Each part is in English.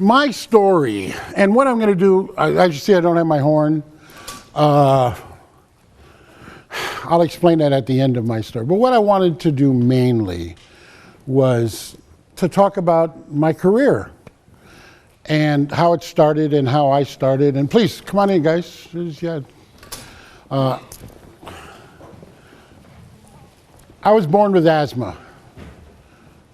My story, and what I'm going to do, as you see, I don't have my horn. I'll explain that at the end of my story. But what I wanted to do mainly was to talk about my career and how it started and how I started. And please, come on in, guys. Yeah. I was born with asthma.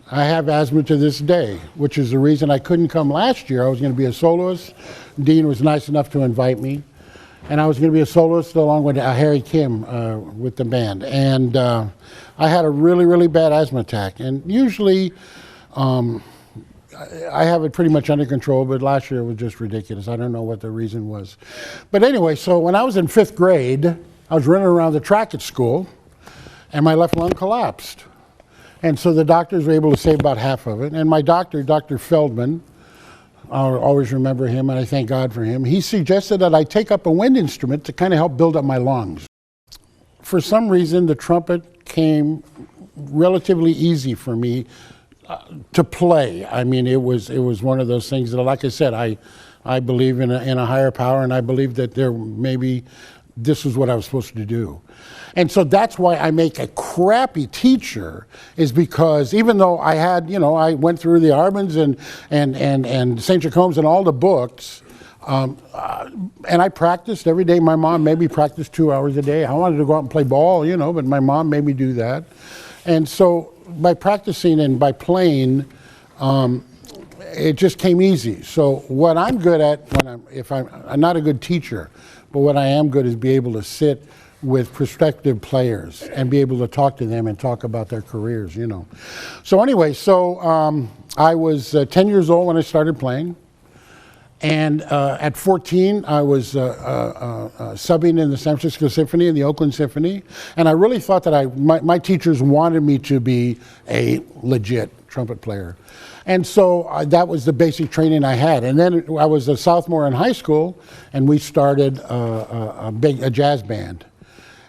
I have asthma to this day, which is the reason I couldn't come last year. I was going to be a soloist. Dean was nice enough to invite me. And I was going to be a soloist along with Harry Kim with the band. And I had a really, really bad asthma attack. And usually I have it pretty much under control, but last year it was just ridiculous. I don't know what the reason was. But anyway, so when I was in 5th grade, I was running around the track at school, and my left lung collapsed. And so the doctors were able to save about half of it. And my doctor, Dr. Feldman, I'll always remember him, and I thank God for him, he suggested that I take up a wind instrument to kind of help build up my lungs. For some reason, the trumpet came relatively easy for me to play. I mean, it was one of those things that, like I said, I believe in a higher power, and I believe that maybe this was what I was supposed to do. And so that's why I make a crappy teacher, is because even though I had, I went through the Arbans and St. Jacomb's and all the books, and I practiced every day. My mom made me practice 2 hours a day. I wanted to go out and play ball, but my mom made me do that. And so by practicing and by playing, it just came easy. So what I'm good at, I'm not a good teacher, but what I am good is be able to sit with prospective players and be able to talk to them and talk about their careers, So anyway, I was 10 years old when I started playing. And at 14, I was subbing in the San Francisco Symphony and the Oakland Symphony. And I really thought that my teachers wanted me to be a legit trumpet player. And so that was the basic training I had. And then I was a sophomore in high school, and we started a jazz band.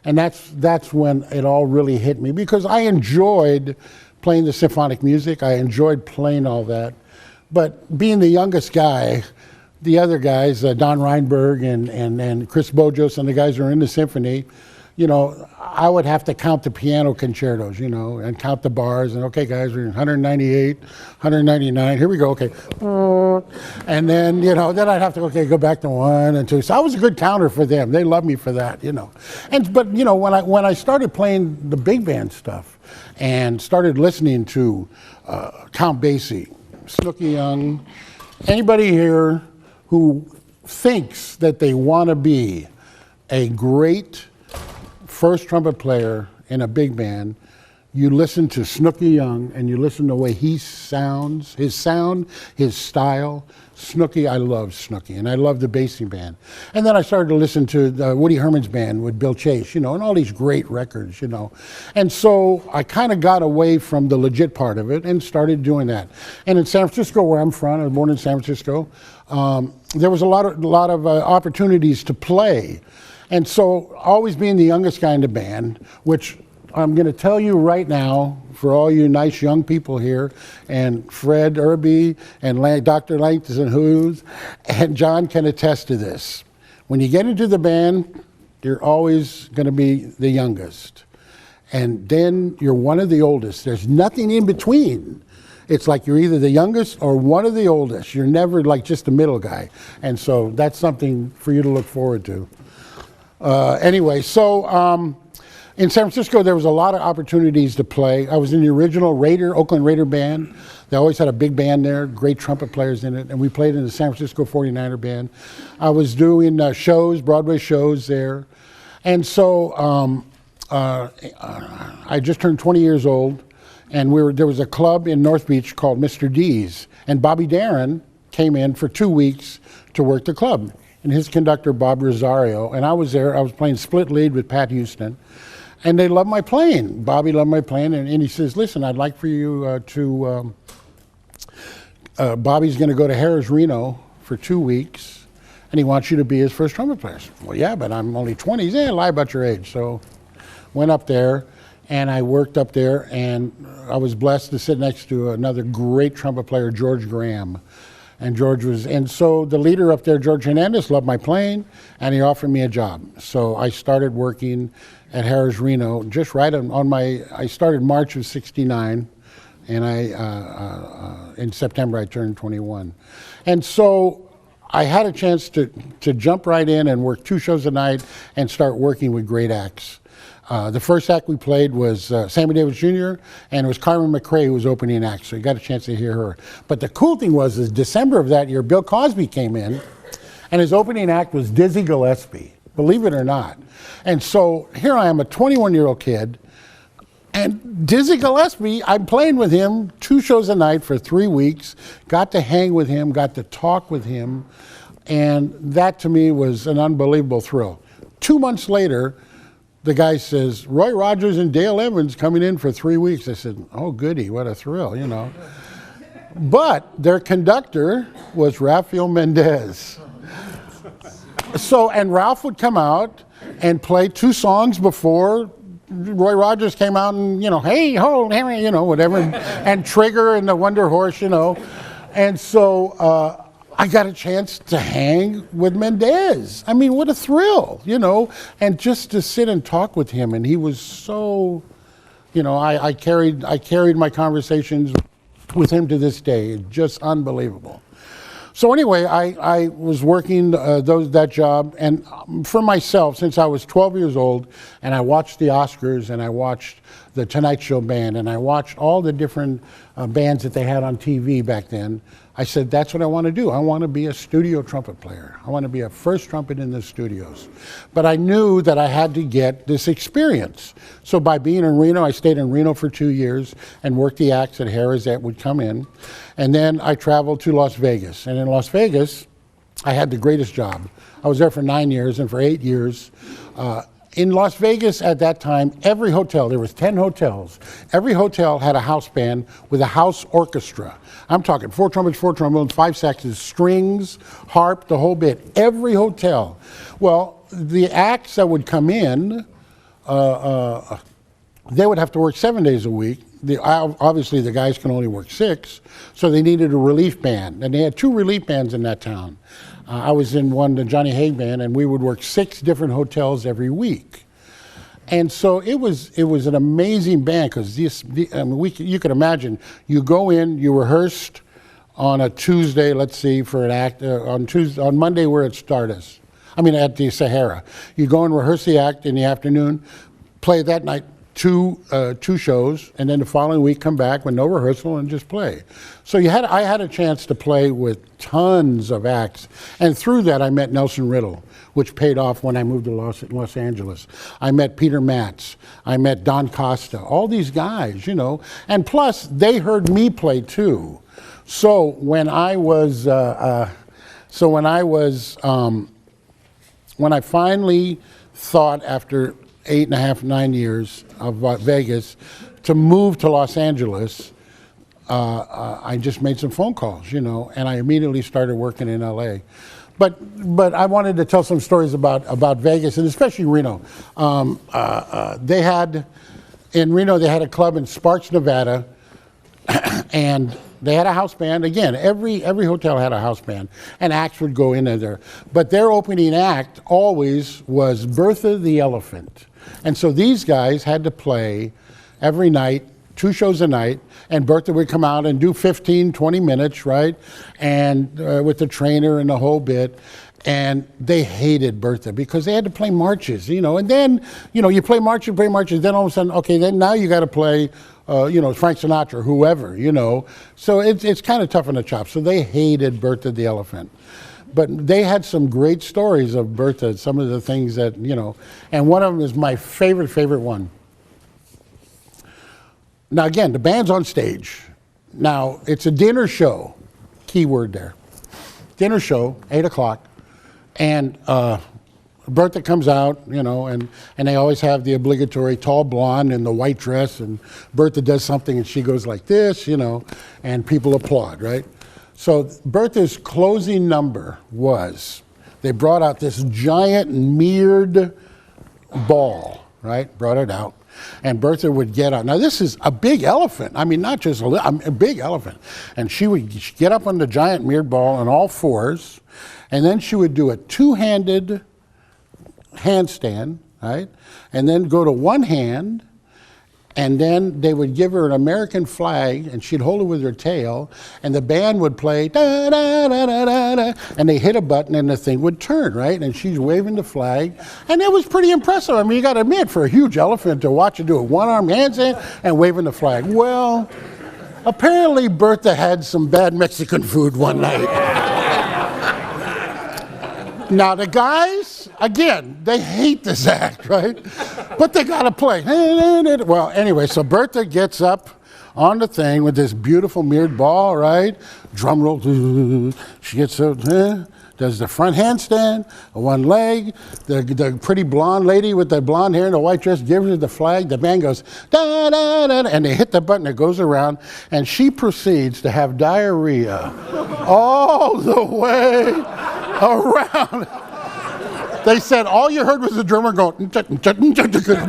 And that's when it all really hit me, because I enjoyed playing the symphonic music. I enjoyed playing all that. But being the youngest guy, the other guys, Don Reinberg and Chris Bojos and the guys who are in the symphony, I would have to count the piano concertos, and count the bars. And okay, guys, we're 198, 199. Here we go. Okay, and then then I'd have to go back to 1 and 2. So I was a good counter for them. They loved me for that, But when I started playing the big band stuff and started listening to Count Basie, Snooky Young, anybody here who thinks that they want to be a great first trumpet player in a big band, you listen to Snooky Young and you listen to the way he sounds, his sound, his style. Snooky, I love Snooky, and I love the Basie band. And then I started to listen to Woody Herman's band with Bill Chase, and all these great records, And so I kind of got away from the legit part of it and started doing that. And in San Francisco, where I'm from, I was born in San Francisco, there was a lot of opportunities to play. And so always being the youngest guy in the band, which I'm going to tell you right now, for all you nice young people here, and Fred Irby and Dr. Langton Hughes and John can attest to this. When you get into the band, you're always going to be the youngest. And then you're one of the oldest. There's nothing in between. It's like you're either the youngest or one of the oldest. You're never like just the middle guy. And so that's something for you to look forward to. Anyway, in San Francisco, there was a lot of opportunities to play. I was in the original Oakland Raider band. They always had a big band there, great trumpet players in it, and we played in the San Francisco 49er band. I was doing shows, Broadway shows there. And so I just turned 20 years old, and there was a club in North Beach called Mr. D's, and Bobby Darin came in for 2 weeks to work the club. And his conductor, Bob Rosario, and I was there. I was playing split lead with Pat Houston, and they loved my playing. Bobby loved my playing, and he says, listen, I'd like for you Bobby's going to go to Harris, Reno for 2 weeks, and he wants you to be his first trumpet player. Well, yeah, but I'm only 20. He said, lie about your age. So went up there, and I worked up there, and I was blessed to sit next to another great trumpet player, George Graham. And and so the leader up there, George Hernandez, loved my playing, and he offered me a job. So I started working at Harrah's Reno, just right I started March of '69, and in September I turned 21. And so I had a chance to jump right in and work 2 shows a night and start working with great acts. The first act we played was Sammy Davis Jr., and it was Carmen McRae who was opening act, so you got a chance to hear her. But the cool thing was, December of that year, Bill Cosby came in, and his opening act was Dizzy Gillespie, believe it or not. And so here I am, a 21-year-old kid, and Dizzy Gillespie, I'm playing with him 2 shows a night for 3 weeks, got to hang with him, got to talk with him, and that to me was an unbelievable thrill. 2 months later, the guy says, Roy Rogers and Dale Evans coming in for 3 weeks. I said, oh goody, what a thrill, you know. But their conductor was Rafael Mendez. So, and Ralph would come out and play 2 songs before Roy Rogers came out and, you know, hey, ho, Henry, you know, whatever, and Trigger and the Wonder Horse, you know. And so I got a chance to hang with Mendez. I mean, what a thrill, you know, and just to sit and talk with him. And he was so, you know, I carried my conversations with him to this day, just unbelievable. So anyway, I was working that job, and for myself, since I was 12 years old, and I watched the Oscars, and I watched the Tonight Show band, and I watched all the different bands that they had on TV back then, I said, that's what I want to do. I want to be a studio trumpet player. I want to be a first trumpet in the studios. But I knew that I had to get this experience. So by being in Reno, I stayed in Reno for 2 years and worked the acts at Harrah's that would come in. And then I traveled to Las Vegas. And in Las Vegas, I had the greatest job. I was there for 9 years, and for 8 years, in Las Vegas at that time, every hotel, there was 10 hotels, every hotel had a house band with a house orchestra. I'm talking 4 trumpets, 4 trombones, 5 saxes, strings, harp, the whole bit, every hotel. Well, the acts that would come in, they would have to work 7 days a week. Obviously, the guys can only work 6, so they needed a relief band, and they had 2 relief bands in that town. I was in one, the Johnny Haig band, and we would work 6 different hotels every week. And so it was an amazing band, because you could imagine, you go in, you rehearsed on a Tuesday, let's see, for an act, on Monday we're at Stardust. At the Sahara. You go and rehearse the act in the afternoon, play that night, 2 shows, and then the following week come back with no rehearsal and just play. So I had a chance to play with tons of acts, and through that I met Nelson Riddle, which paid off when I moved to Los Angeles. I met Peter Matz, I met Don Costa, all these guys, you know, and plus they heard me play too. So when I finally thought, after 8.5, 9 years of Vegas, to move to Los Angeles, I just made some phone calls, you know, and I immediately started working in LA. But I wanted to tell some stories about Vegas, and especially Reno. In Reno, they had a club in Sparks, Nevada, and they had a house band. Again, every hotel had a house band, and acts would go in there. But their opening act always was Bertha the Elephant. And so these guys had to play every night, 2 shows a night, and Bertha would come out and do 15, 20 minutes, right? And with the trainer and the whole bit. And they hated Bertha because they had to play marches, you know. And then, you know, you play marches, then all of a sudden, okay, then now you got to play, you know, Frank Sinatra, whoever, you know. So it's kind of tough on the chops. So they hated Bertha the Elephant. But they had some great stories of Bertha, some of the things that, you know, and one of them is my favorite one. Now again, the band's on stage. Now, it's a dinner show, key word there. Dinner show, 8 o'clock, and Bertha comes out, you know, and they always have the obligatory tall blonde in the white dress, and Bertha does something and she goes like this, you know, and people applaud, right? So Bertha's closing number was, they brought out this giant mirrored ball, right? Brought it out. And Bertha would get up. Now, this is a big elephant. I mean, not just a big elephant. And she would get up on the giant mirrored ball on all fours, and then she would do a two-handed handstand, right? And then go to one hand, and then they would give her an American flag, and she'd hold it with her tail, and the band would play, da, da, da, da, da, da, and they hit a button, and the thing would turn, right? And she's waving the flag, and it was pretty impressive. I mean, you got to admit, for a huge elephant to watch her do a one-arm handstand and waving the flag. Well, apparently Bertha had some bad Mexican food one night. Now, the guys, again, they hate this act, right? But they got to play. Well, anyway, so Bertha gets up on the thing with this beautiful mirrored ball, right? Drum roll. She gets up, does the front handstand, one leg. The pretty blonde lady with the blonde hair and the white dress gives her the flag. The band goes, da, da, da, and they hit the button. It goes around, and she proceeds to have diarrhea all the way around. They said all you heard was the drummer going, because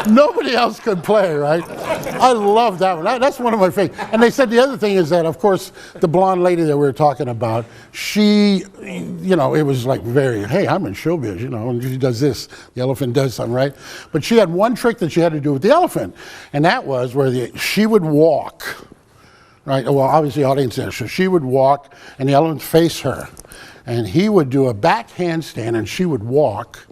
nobody else could play, right? I love that one. That's one of my favorites. And they said the other thing is that, of course, the blonde lady that we were talking about, she, it was like very, hey, I'm in showbiz, and she does this. The elephant does something, right? But she had one trick that she had to do with the elephant, and that was where she would walk. Right, well, obviously audience there. So she would walk and the elephant face her. And he would do a back handstand and she would walk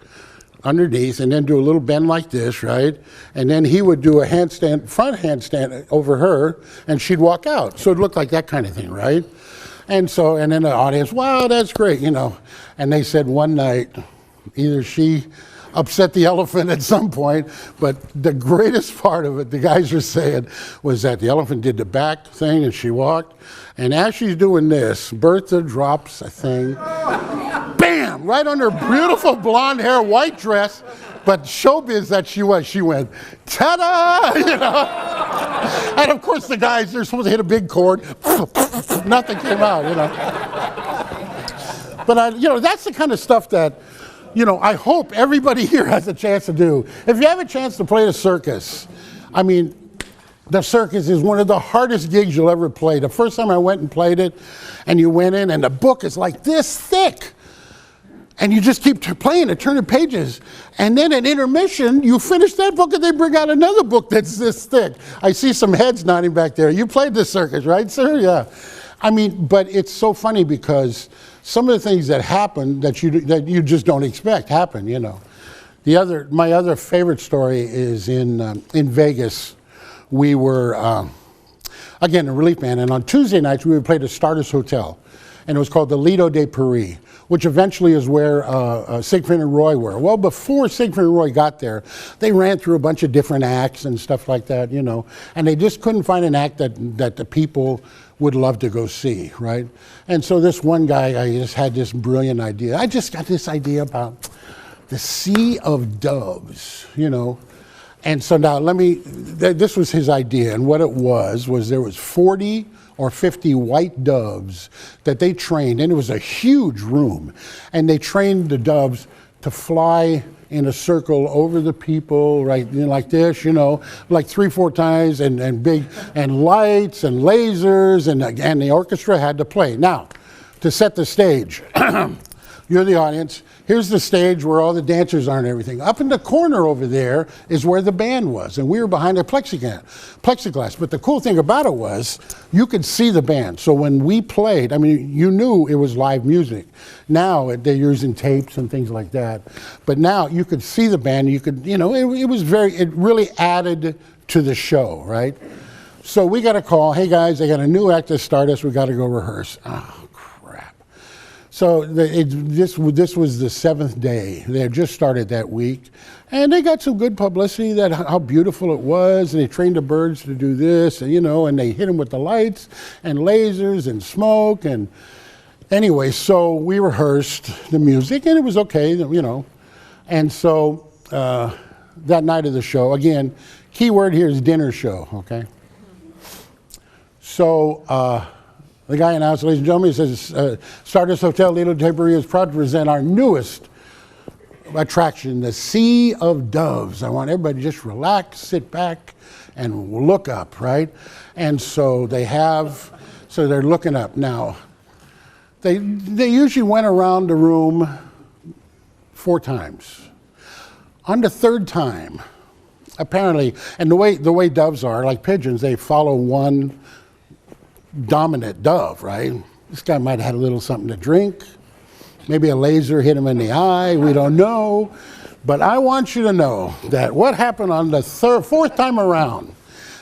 underneath and then do a little bend like this, right? And then he would do a front handstand over her and she'd walk out. So it looked like that kind of thing, right? And then the audience, wow, that's great, And they said one night, either she upset the elephant at some point, but the greatest part of it, the guys were saying, was that the elephant did the back thing and she walked, and as she's doing this, Bertha drops a thing, bam, right on her beautiful blonde hair, white dress, but showbiz that she went, ta-da, And of course the guys, they're supposed to hit a big chord, nothing came out, But that's the kind of stuff that, I hope everybody here has a chance to do. If you have a chance to play the circus, I mean, the circus is one of the hardest gigs you'll ever play. The first time I went and played it, and you went in, and the book is like this thick. And you just keep playing it, turning pages. And then at intermission, you finish that book, and they bring out another book that's this thick. I see some heads nodding back there. You played the circus, right, sir? Yeah. I mean, but it's so funny because some of the things that happen that you just don't expect happen, My other favorite story is in Vegas. We were, again, a relief band, and on Tuesday nights we would play at the Stardust Hotel, and it was called the Lido de Paris, which eventually is where Siegfried and Roy were. Well, before Siegfried and Roy got there, they ran through a bunch of different acts and stuff like that, and they just couldn't find an act that the people would love to go see, right? And so this one guy, I just had this brilliant idea. I just got this idea about the Sea of Doves, And so now this was his idea, and what it was there was 40 or 50 white doves that they trained, and it was a huge room, and they trained the doves to fly in a circle over the people, right, like this, like 3-4 times, and big, and lights and lasers, and the orchestra had to play. Now, to set the stage, you're the audience. Here's the stage where all the dancers are and everything. Up in the corner over there is where the band was, and we were behind a plexiglass. But the cool thing about it was you could see the band. So when we played, I mean, you knew it was live music. Now they're using tapes and things like that. But now you could see the band. You could, it really added to the show, right? So we got a call. Hey guys, they got a new act at Stardust. We got to go rehearse. Oh, crap. So this was the 7th day. They had just started that week. And they got some good publicity that how beautiful it was. And they trained the birds to do this, and, and they hit them with the lights and lasers and smoke. And anyway, so we rehearsed the music, and it was okay, And so that night of the show, again, key word here is dinner show, okay? So the guy announced, ladies and gentlemen, he says, Stardust Hotel Lido de Paris is proud to present our newest attraction, the Sea of Doves. I want everybody to just relax, sit back, and look up, right? And so they're looking up. Now, they usually went around the room 4 times. On the 3rd time, apparently, and the way doves are, like pigeons, they follow one dominant dove, right? This guy might have had a little something to drink. Maybe a laser hit him in the eye. We don't know. But I want you to know that what happened on the 4th time around,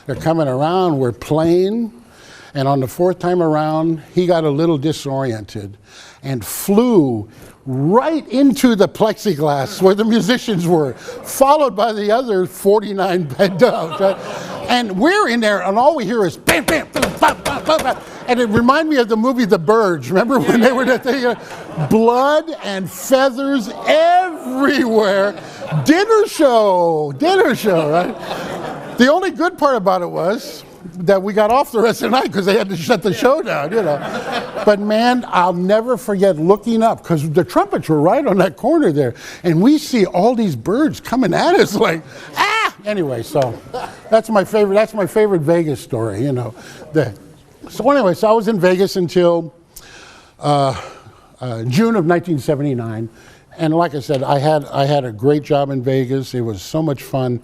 they're coming around, we're playing, and on the 4th time around, he got a little disoriented and flew right into the plexiglass where the musicians were, followed by the other 49 bed doves. Right? And we're in there, and all we hear is bam, bam, bam, bam, bam, bam, bam. And it reminded me of the movie The Birds. Remember when they were that thing? Blood and feathers everywhere. Dinner show, right? The only good part about it was that we got off the rest of the night because they had to shut the show down, you know. But man, I'll never forget looking up because the trumpets were right on that corner there. And we see all these birds coming at us like, ah! Anyway, so that's my favorite Vegas story, you know. So I was in Vegas until June of 1979. And like I said, I had a great job in Vegas. It was so much fun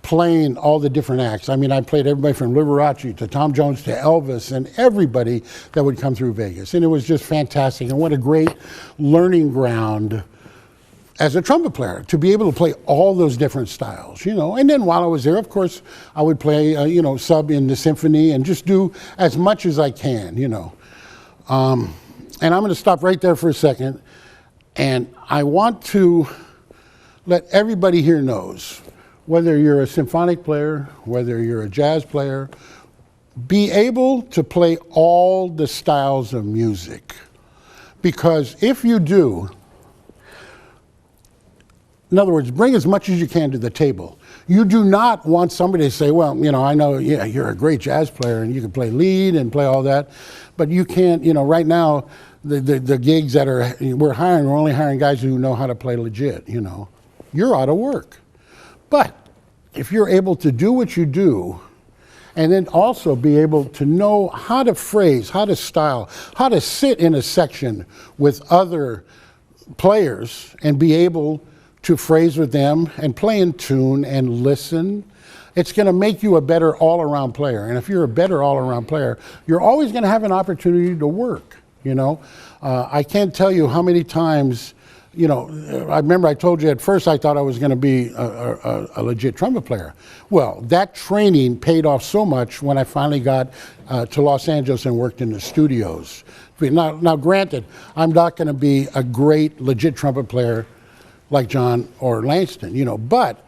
playing all the different acts. I mean, I played everybody from Liberace to Tom Jones to Elvis and everybody that would come through Vegas. And it was just fantastic. And what a great learning ground as a trumpet player to be able to play all those different styles, you know. And then while I was there, of course, I would play, sub in the symphony and just do as much as I can, you know. And I'm going to stop right there for a second. And I want to let everybody here knows, whether you're a symphonic player, whether you're a jazz player, be able to play all the styles of music. Because if you do, in other words, bring as much as you can to the table. You do not want somebody to say, well, you know, I know, yeah, you're a great jazz player and you can play lead and play all that, but you can't, you know, right now, the gigs that we're only hiring guys who know how to play legit, you know. You're out of work. But if you're able to do what you do, and then also be able to know how to phrase, how to style, how to sit in a section with other players and be able to phrase with them and play in tune and listen, it's going to make you a better all-around player. And if you're a better all-around player, you're always going to have an opportunity to work, you know. I can't tell you how many times, you know, I remember I told you at first I thought I was going to be a legit trumpet player. Well, that training paid off so much when I finally got to Los Angeles and worked in the studios. Now granted, I'm not going to be a great legit trumpet player like John or Langston, you know, but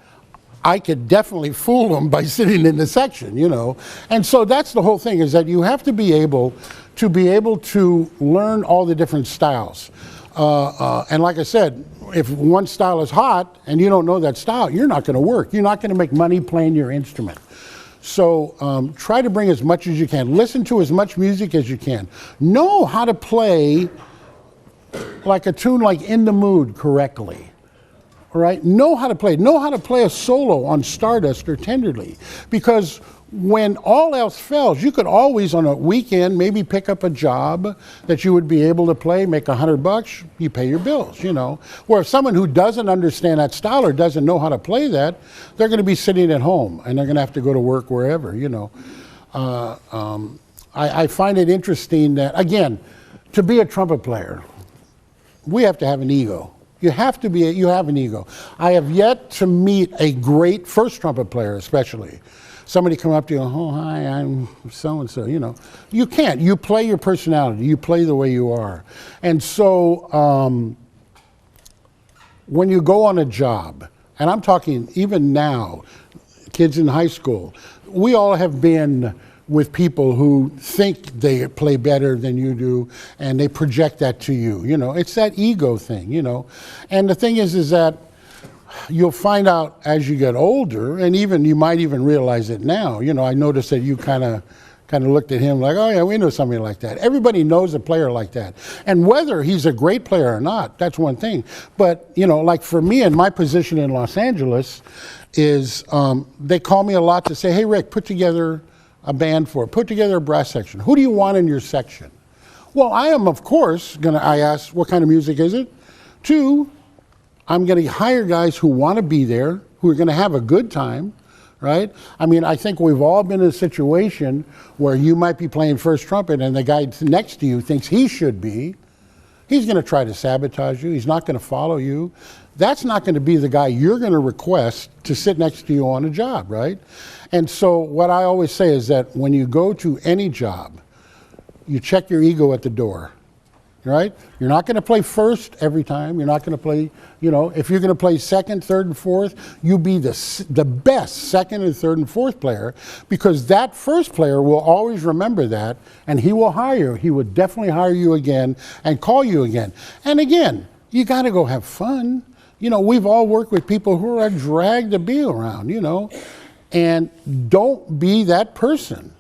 I could definitely fool them by sitting in the section, you know. And so that's the whole thing, is that you have to be able to learn all the different styles. And like I said, if one style is hot and you don't know that style, you're not going to work. You're not going to make money playing your instrument. So try to bring as much as you can. Listen to as much music as you can. Know how to play like a tune like In the Mood correctly. All right? Know how to play. Know how to play a solo on Stardust or Tenderly. Because when all else fails, you could always on a weekend maybe pick up a job that you would be able to play, make $100, you pay your bills, you know. Where if someone who doesn't understand that style or doesn't know how to play that, they're going to be sitting at home and they're going to have to go to work wherever, you know. I find it interesting that, again, to be a trumpet player, we have to have an ego. You have an ego. I have yet to meet a great first trumpet player, especially. Somebody come up to you, oh, hi, I'm so-and-so, you know. You can't. You play your personality. You play the way you are. And so when you go on a job, and I'm talking even now, kids in high school, we all have been with people who think they play better than you do, and they project that to you. You know, it's that ego thing, you know. And the thing is that you'll find out as you get older, and even you might even realize it now. You know, I noticed that you kind of kind of looked at him like, oh yeah, we know somebody like that. Everybody knows a player like that. And whether he's a great player or not, that's one thing. But, you know, like for me and my position in Los Angeles is they call me a lot to say, hey, Rick, put together a band put together a brass section. Who do you want in your section? Well, I am, of course, I ask, what kind of music is it? 2, I'm going to hire guys who want to be there, who are going to have a good time, right? I mean, I think we've all been in a situation where you might be playing first trumpet and the guy next to you thinks he should be. He's going to try to sabotage you. He's not going to follow you. That's not going to be the guy you're going to request to sit next to you on a job, right? And so what I always say is that when you go to any job, you check your ego at the door. Right? You're not going to play first every time. You're not going to play, you know, if you're going to play second, third, and fourth, you be the best second and third and fourth player, because that first player will always remember that, and he will hire you. He would definitely hire you again and call you again. And again, you got to go have fun. You know, we've all worked with people who are a drag to be around, you know, and don't be that person,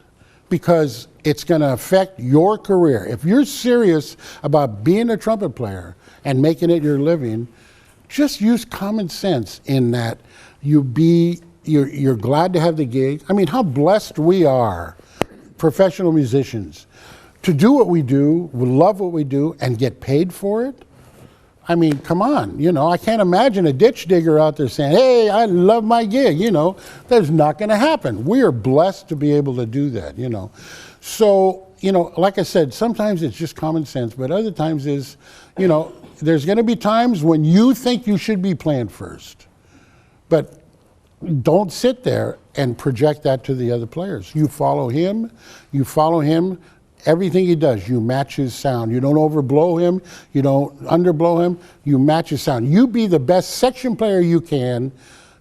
because it's going to affect your career. If you're serious about being a trumpet player and making it your living, just use common sense in that you're glad to have the gig. I mean, how blessed we are, professional musicians, to do what we do, we love what we do, and get paid for it. I mean, come on, you know, I can't imagine a ditch digger out there saying, hey, I love my gig, you know. That's not going to happen. We are blessed to be able to do that, you know. So, you know, like I said, sometimes it's just common sense, but other times is, you know, there's going to be times when you think you should be playing first. But don't sit there and project that to the other players. You follow him, everything he does, you match his sound. You don't overblow him, you don't underblow him, you match his sound. You be the best section player you can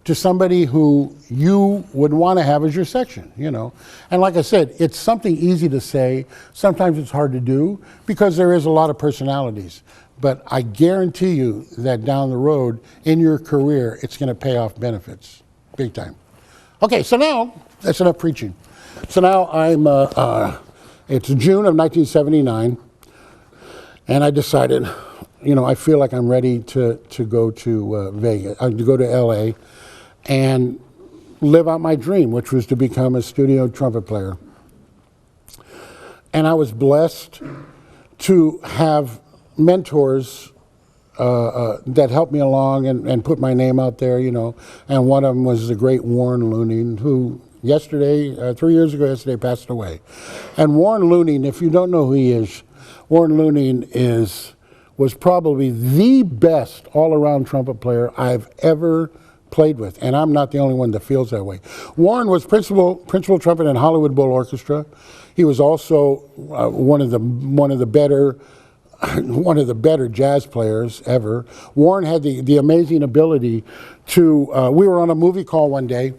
to somebody who you would want to have as your section, you know. And like I said, it's something easy to say, sometimes it's hard to do, because there is a lot of personalities. But I guarantee you that down the road in your career, it's going to pay off benefits, big time. Okay, so now, that's enough preaching. So now it's June of 1979, and I decided, you know, I feel like I'm ready to go to Vegas, to go to LA and live out my dream, which was to become a studio trumpet player. And I was blessed to have mentors that helped me along and put my name out there, you know, and one of them was the great Warren Looning, who yesterday, 3 years ago yesterday, passed away. And Warren Looning, if you don't know who he is, Warren Looning was probably the best all-around trumpet player I've ever played with, and I'm not the only one that feels that way. Warren was principal trumpet in Hollywood Bowl Orchestra. He was also one of the better jazz players ever. Warren had the amazing ability to. We were on a movie call one day,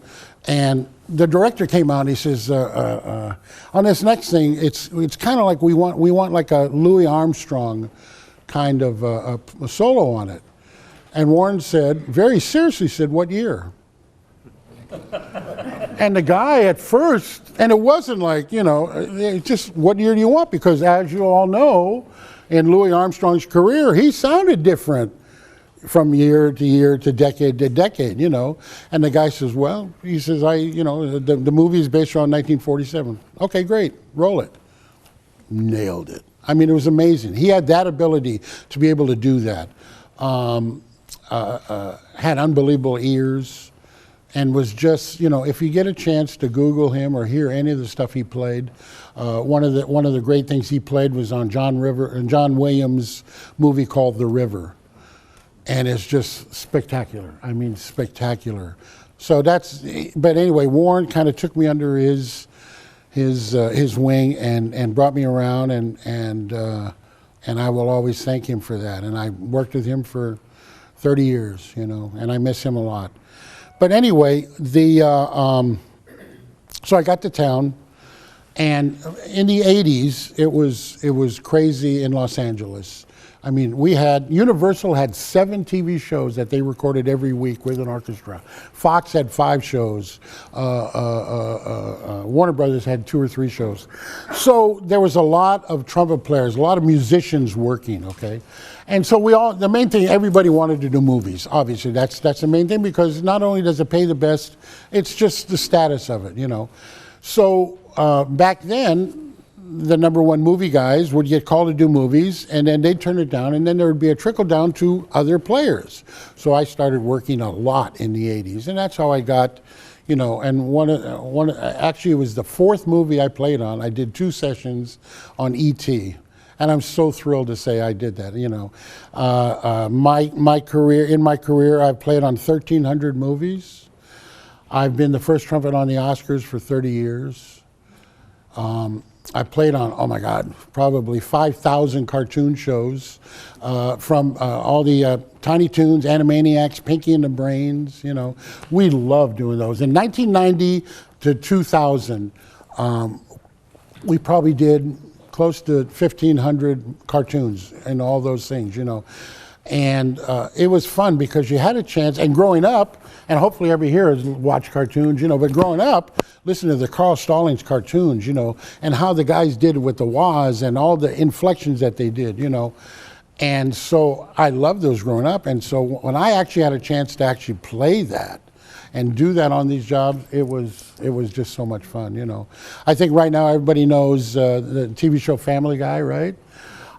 and the director came out and he says, on this next thing, it's kind of like we want like a Louis Armstrong kind of a solo on it. And Warren said, very seriously said, what year? And the guy at first, and it wasn't like, you know, it's just what year do you want? Because as you all know, in Louis Armstrong's career, he sounded different from year to year to decade, you know. And the guy says, well, he says, the movie is based around 1947. Okay, great, roll it. Nailed it. I mean, it was amazing. He had that ability to be able to do that. Had unbelievable ears, and was just, you know, if you get a chance to Google him or hear any of the stuff he played, one of the great things he played was on John Williams' movie called The River, and it's just spectacular. I mean, spectacular. So but anyway, Warren kind of took me under his wing and brought me around, and I will always thank him for that. And I worked with him for 30 years, you know, and I miss him a lot. But anyway, so I got to town, And in the 80s, it was crazy in Los Angeles. I mean, Universal had 7 TV shows that they recorded every week with an orchestra. Fox had 5 shows. Warner Brothers had 2 or 3 shows. So there was a lot of trumpet players, a lot of musicians working, okay? And so the main thing, everybody wanted to do movies. Obviously, that's the main thing, because not only does it pay the best, it's just the status of it, you know? So back then, the #1 movie guys would get called to do movies, and then they'd turn it down, and then there would be a trickle down to other players. So I started working a lot in the 80s, and that's how I got, you know, and actually it was the 4th movie I played on. I did 2 sessions on E.T., and I'm so thrilled to say I did that, you know. My career, I've played on 1,300 movies. I've been the first trumpet on the Oscars for 30 years. I played on, oh my God, probably 5,000 cartoon shows, from all the Tiny Toons, Animaniacs, Pinky and the Brains, you know. We love doing those. In 1990 to 2000, we probably did close to 1,500 cartoons and all those things, you know. And it was fun because you had a chance, and growing up, and hopefully everybody here has watched cartoons, you know, but growing up, listen to the Carl Stallings cartoons, you know, and how the guys did with the wahs and all the inflections that they did, you know. And so I loved those growing up. And so when I actually had a chance to actually play that and do that on these jobs, it was just so much fun, you know. I think right now everybody knows the TV show Family Guy, right?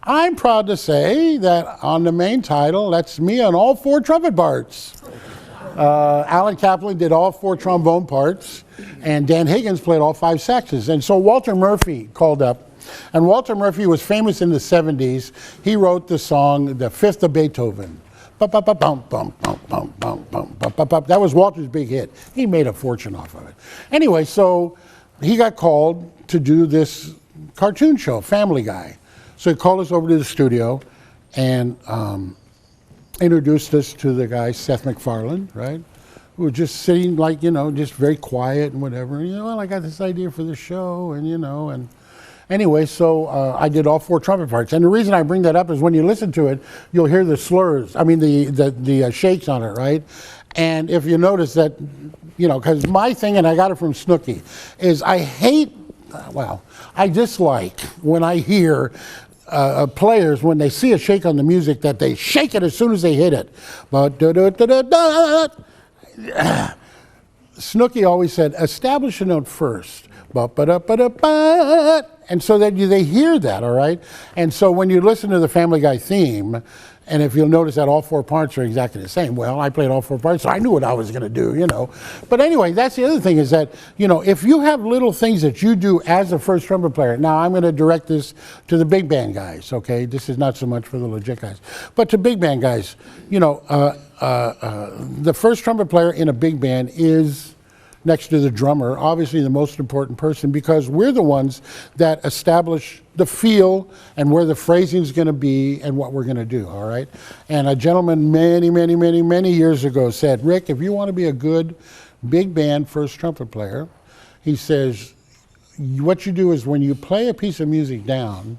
I'm proud to say that on the main title, that's me on all 4 trumpet parts. Alan Kaplan did all 4 trombone parts, and Dan Higgins played all 5 saxes. And so Walter Murphy called up, and Walter Murphy was famous in the 70s. He wrote the song, The Fifth of Beethoven. That was Walter's big hit. He made a fortune off of it. Anyway, so he got called to do this cartoon show, Family Guy. So he called us over to the studio and introduced us to the guy, Seth MacFarlane, right? Who was just sitting like, you know, just very quiet and whatever. And, you know, well, I got this idea for the show, and, you know, and anyway, so I did all 4 trumpet parts. And the reason I bring that up is when you listen to it, you'll hear the slurs, I mean, the shakes on it, right? And if you notice that, you know, because my thing, and I got it from Snooki, is I dislike when I hear players, when they see a shake on the music, that they shake it as soon as they hit it. But Snooki always said, establish a note first. And so that they hear that, all right? And so when you listen to the Family Guy theme, and if you'll notice that all 4 parts are exactly the same. Well, I played all 4 parts, so I knew what I was going to do, you know. But anyway, that's the other thing, is that, you know, if you have little things that you do as a first trumpet player, now I'm going to direct this to the big band guys, okay? This is not so much for the legit guys. But to big band guys, you know, the first trumpet player in a big band is, next to the drummer, obviously the most important person, because we're the ones that establish the feel and where the phrasing is going to be and what we're going to do, all right? And a gentleman many years ago said, Rick, if you want to be a good big band first trumpet player, he says, what you do is when you play a piece of music down,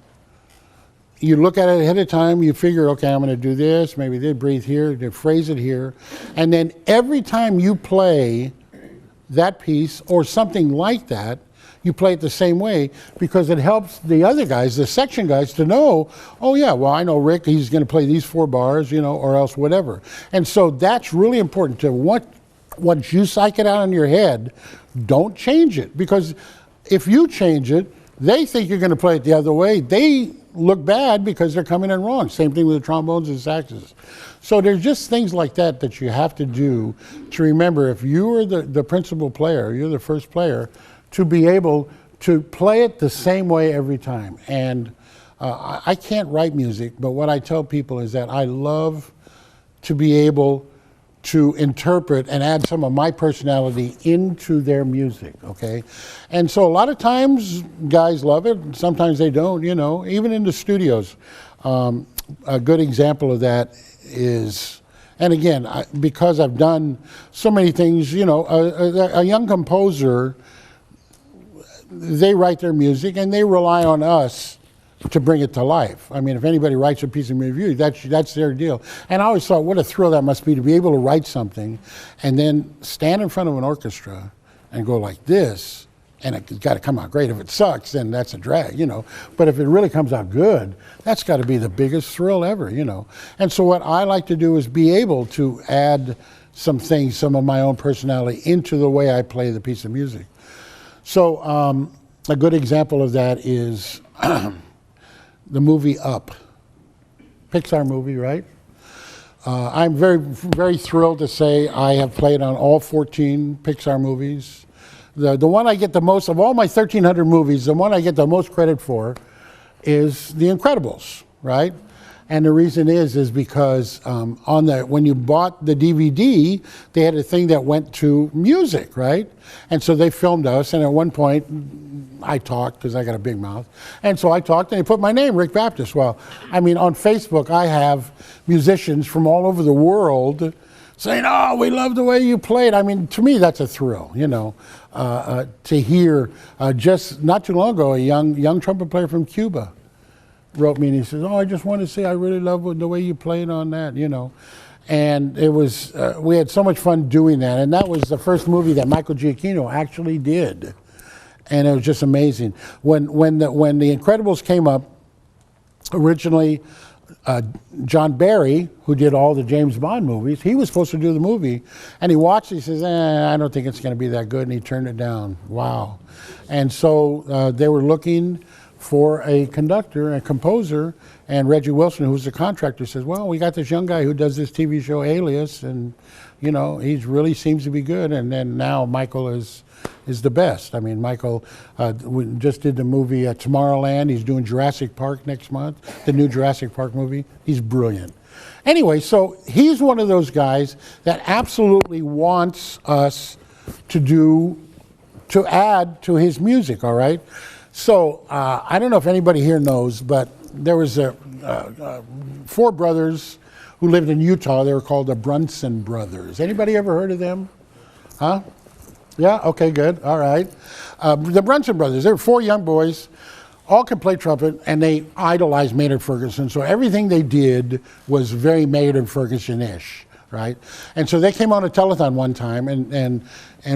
you look at it ahead of time, you figure, okay, I'm going to do this, maybe they breathe here, they phrase it here, and then every time you play that piece or something like that, you play it the same way, because it helps the other guys, the section guys, to know, oh yeah, well, I know Rick, he's going to play these 4 bars, you know, or else whatever. And so that's really important to once you psych it out in your head, don't change it, because if you change it, they think you're going to play it the other way. They look bad because they're coming in wrong. Same thing with the trombones and saxes. So there's just things like that that you have to do to remember, if you are the principal player, you're the first player, to be able to play it the same way every time. And I can't write music, but what I tell people is that I love to be able to interpret and add some of my personality into their music, okay? And so a lot of times guys love it, sometimes they don't, you know, even in the studios. A good example of that is, and again, because I've done so many things, you know, a young composer, they write their music and they rely on us to bring it to life. I mean, if anybody writes a piece of music, that's their deal. And I always thought, what a thrill that must be to be able to write something and then stand in front of an orchestra and go like this, and it's got to come out great. If it sucks, then that's a drag, you know. But if it really comes out good, that's got to be the biggest thrill ever, you know. And so what I like to do is be able to add some things, some of my own personality into the way I play the piece of music. So a good example of that is the movie Up, Pixar movie, right? I'm very, very thrilled to say I have played on all 14 Pixar movies. The one I get the most, of all my 1,300 movies, the one I get the most credit for is The Incredibles, right? And the reason is because when you bought the DVD, they had a thing that went to music, right? And so they filmed us, and at one point, I talked, because I got a big mouth, and so I talked, and they put my name, Rick Baptist. Well, I mean, on Facebook, I have musicians from all over the world saying, oh, we love the way you played. I mean, to me, that's a thrill, you know, to hear. Just not too long ago, a young trumpet player from Cuba wrote me and he says, oh, I just want to say I really love the way you played on that, you know. And it was, we had so much fun doing that. And that was the first movie that Michael Giacchino actually did. And it was just amazing. When the Incredibles came up, originally, John Barry, who did all the James Bond movies, he was supposed to do the movie. And he watched it, he says, I don't think it's going to be that good. And he turned it down. Wow. And so they were looking for a conductor, a composer, and Reggie Wilson, who's the contractor, says, well, we got this young guy who does this TV show Alias, and, you know, he really seems to be good. And then now Michael is the best. I mean, Michael we just did the movie Tomorrowland. He's doing Jurassic Park next month, the new Jurassic Park movie. He's brilliant. Anyway, so he's one of those guys that absolutely wants us to add to his music, all right? So I don't know if anybody here knows, but there was 4 brothers who lived in Utah. They were called the Brunson brothers. Anybody ever heard of them? Huh? Yeah? Okay, good. All right. The Brunson brothers, they were 4 young boys, all could play trumpet, and they idolized Maynard Ferguson. So everything they did was very Maynard Ferguson-ish, right? And so they came on a telethon one time, and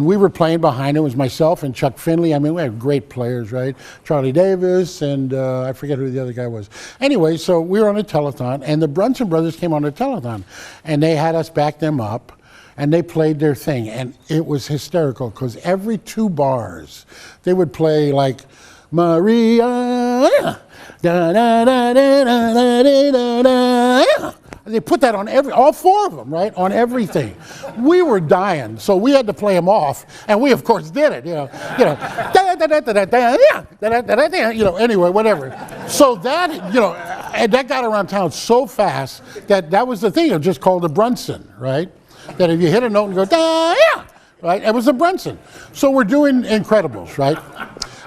we were playing behind. It was myself and Chuck Finley. I mean, we had great players, right? Charlie Davis, and I forget who the other guy was. Anyway, so we were on a telethon, and the Brunson brothers came on a telethon, and they had us back them up, and they played their thing, and it was hysterical, because every 2 bars, they would play like, Maria, da, da, da, da, da, da, da. They put that on all 4 of them, right? On everything. We were dying, so we had to play them off, and we of course did it, you know, anyway, whatever. So that, you know, and that got around town so fast that was the thing. It was just called a Brunson, right? That if you hit a note and go, da, yeah, right? It was a Brunson. So we're doing Incredibles, right?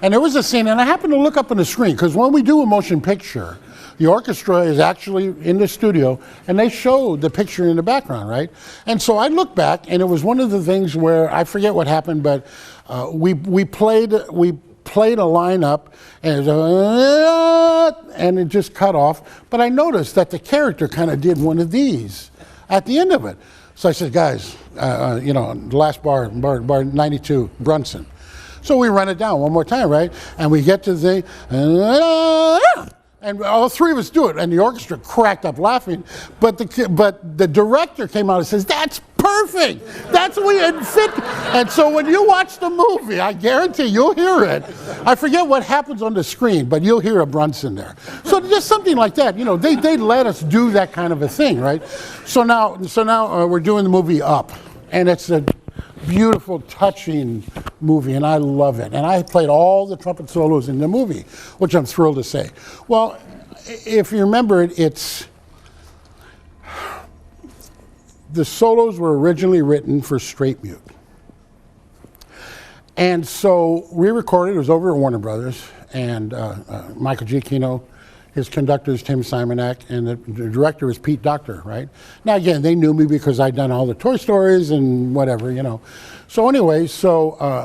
And there was a scene, and I happened to look up on the screen, because when we do a motion picture, the orchestra is actually in the studio, and they show the picture in the background, right? And so I looked back, and it was one of the things where, I forget what happened, but we played a lineup, and it just cut off. But I noticed that the character kind of did one of these at the end of it. So I said, guys, you know, the last bar 92, Brunson. So we run it down one more time, right? And we get to the, and all 3 of us do it, and the orchestra cracked up laughing. But the director came out and says, "That's perfect. That's the way it fit." And so when you watch the movie, I guarantee you'll hear it. I forget what happens on the screen, but you'll hear a Brunson there. So just something like that, you know. They let us do that kind of a thing, right? So now we're doing the movie Up, and it's a beautiful, touching movie, and I love it. And I played all the trumpet solos in the movie, which I'm thrilled to say. Well, if you remember it, the solos were originally written for straight mute. And so we recorded, it was over at Warner Brothers, and Michael Giacchino His conductor is Tim Simonak, and the director is Pete Docter, right? Now, again, they knew me because I'd done all the Toy Stories and whatever, you know. So anyway,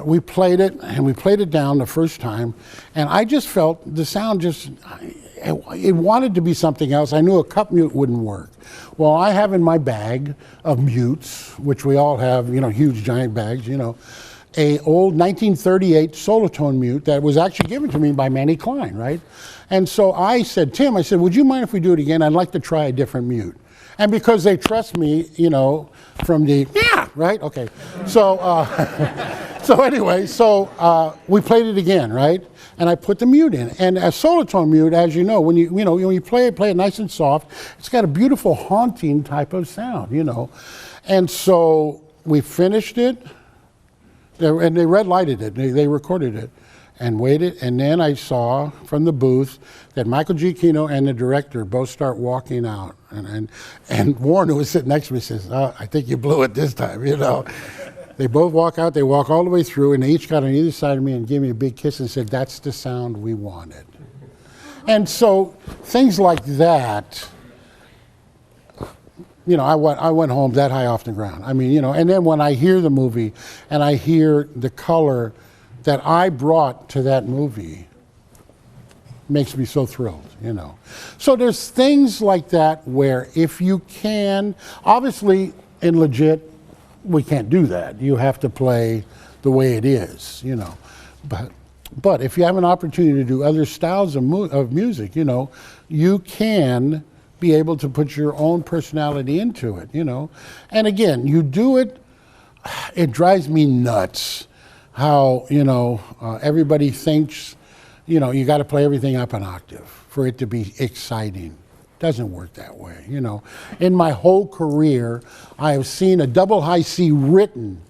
we played it, and we played it down the first time, and I just felt the sound it wanted to be something else. I knew a cup mute wouldn't work. Well, I have in my bag of mutes, which we all have, you know, huge giant bags, you know, a old 1938 Solitone mute that was actually given to me by Manny Klein, right? And so I said, Tim, I said, would you mind if we do it again? I'd like to try a different mute. And because they trust me, you know, from the, yeah, right? Okay. So, we played it again, right? And I put the mute in. And a Solitone mute, as you know, when you play it nice and soft, it's got a beautiful haunting type of sound, you know. And so we finished it, and they red lighted it, they recorded it. And waited, and then I saw from the booth that Michael Giacchino and the director both start walking out. And Warren, who was sitting next to me, says, oh, I think you blew it this time, you know. They both walk out, they walk all the way through, and they each got on either side of me and gave me a big kiss and said, that's the sound we wanted. And so things like that, you know, I went home that high off the ground. I mean, you know, and then when I hear the movie and I hear the color that I brought to that movie, makes me so thrilled, you know. So there's things like that where if you can, obviously in legit, we can't do that. You have to play the way it is, you know. But if you have an opportunity to do other styles of music, you know, you can be able to put your own personality into it, you know. And again, you do it, it drives me nuts how, you know, everybody thinks, you know, you got to play everything up an octave for it to be exciting. Doesn't work that way, you know. In my whole career, I have seen a double high C written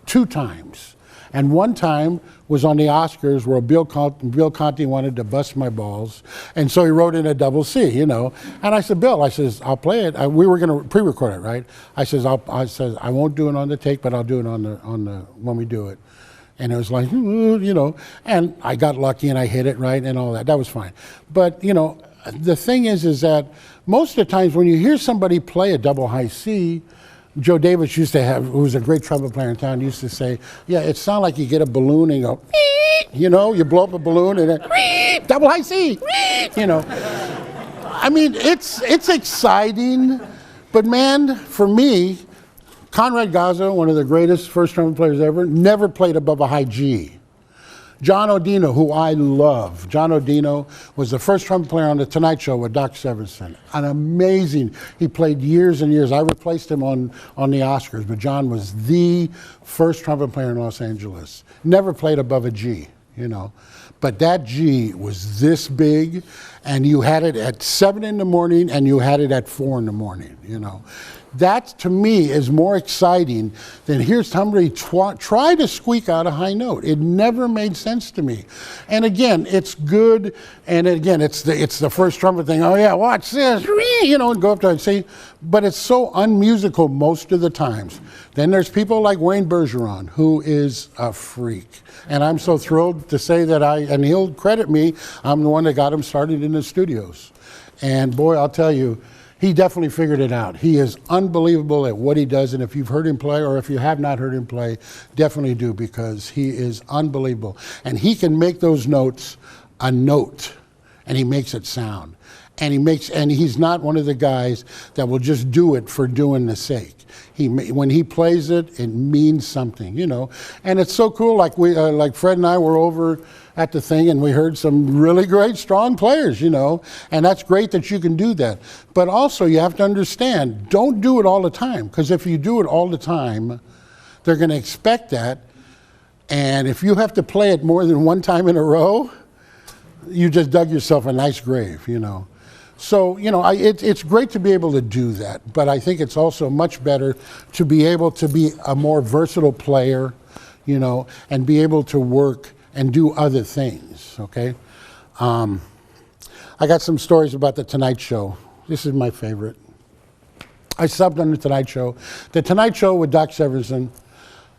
2 times. And one time was on the Oscars where Bill Conti wanted to bust my balls. And so he wrote in a double C, you know. And I said, Bill, I says, I'll play it. We were going to pre-record it, right? I says, I won't do it on the take, but I'll do it on the when we do it. And it was like, you know, and I got lucky and I hit it right and all that. That was fine. But, you know, the thing is that most of the times when you hear somebody play a double high C, Joe Davis used to have, who was a great trumpet player in town, used to say, yeah, it sounds like you get a balloon and go, you know, you blow up a balloon and then, double high C, you know. I mean, it's exciting, but man, for me, Conrad Gazzo, one of the greatest first trumpet players ever, never played above a high G. John Odino, who I love. John Odino was the first trumpet player on The Tonight Show with Doc Severinsen. An amazing, he played years and years. I replaced him on the Oscars, but John was the first trumpet player in Los Angeles. Never played above a G, you know. But that G was this big, and you had it at 7 in the morning, and you had it at 4 in the morning, you know. That, to me, is more exciting than here's somebody try to squeak out a high note. It never made sense to me. And again, it's good, and again, it's the first trumpet thing. Oh yeah, watch this, you know, and go up there and see. But it's so unmusical most of the times. Then there's people like Wayne Bergeron, who is a freak. And I'm so thrilled to say that and he'll credit me, I'm the one that got him started in the studios. And boy, I'll tell you, he definitely figured it out. He is unbelievable at what he does, and if you've heard him play, or if you have not heard him play, definitely do, because he is unbelievable. And he can make those notes a note, and he makes it sound. And he's not one of the guys that will just do it for doing the sake. When he plays it, it means something, you know. And it's so cool, like Fred and I were over at the thing, and we heard some really great, strong players, you know, and that's great that you can do that. But also, you have to understand, don't do it all the time, because if you do it all the time, they're going to expect that, and if you have to play it more than one time in a row, you just dug yourself a nice grave, you know. So, you know, it's great to be able to do that, but I think it's also much better to be able to be a more versatile player, you know, and be able to work and do other things, okay? I got some stories about The Tonight Show. This is my favorite. I subbed on The Tonight Show. The Tonight Show with Doc Severinsen,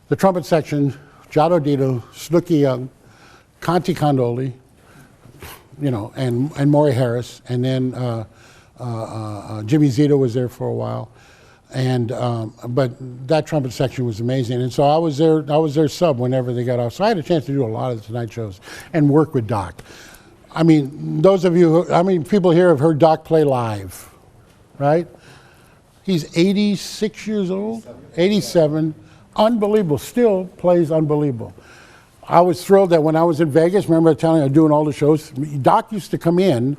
the trumpet section, John Odino, Snooky Young, Conti Condoli, and Maury Harris, and then Jimmy Zito was there for a while, and but that trumpet section was amazing, and so I was their sub whenever they got off. So I had a chance to do a lot of the Tonight shows and work with Doc. I mean, those of you, people here have heard Doc play live, right? He's 86 years old, 87, unbelievable, still plays unbelievable. I was thrilled that when I was in Vegas, remember telling you, doing all the shows, Doc used to come in,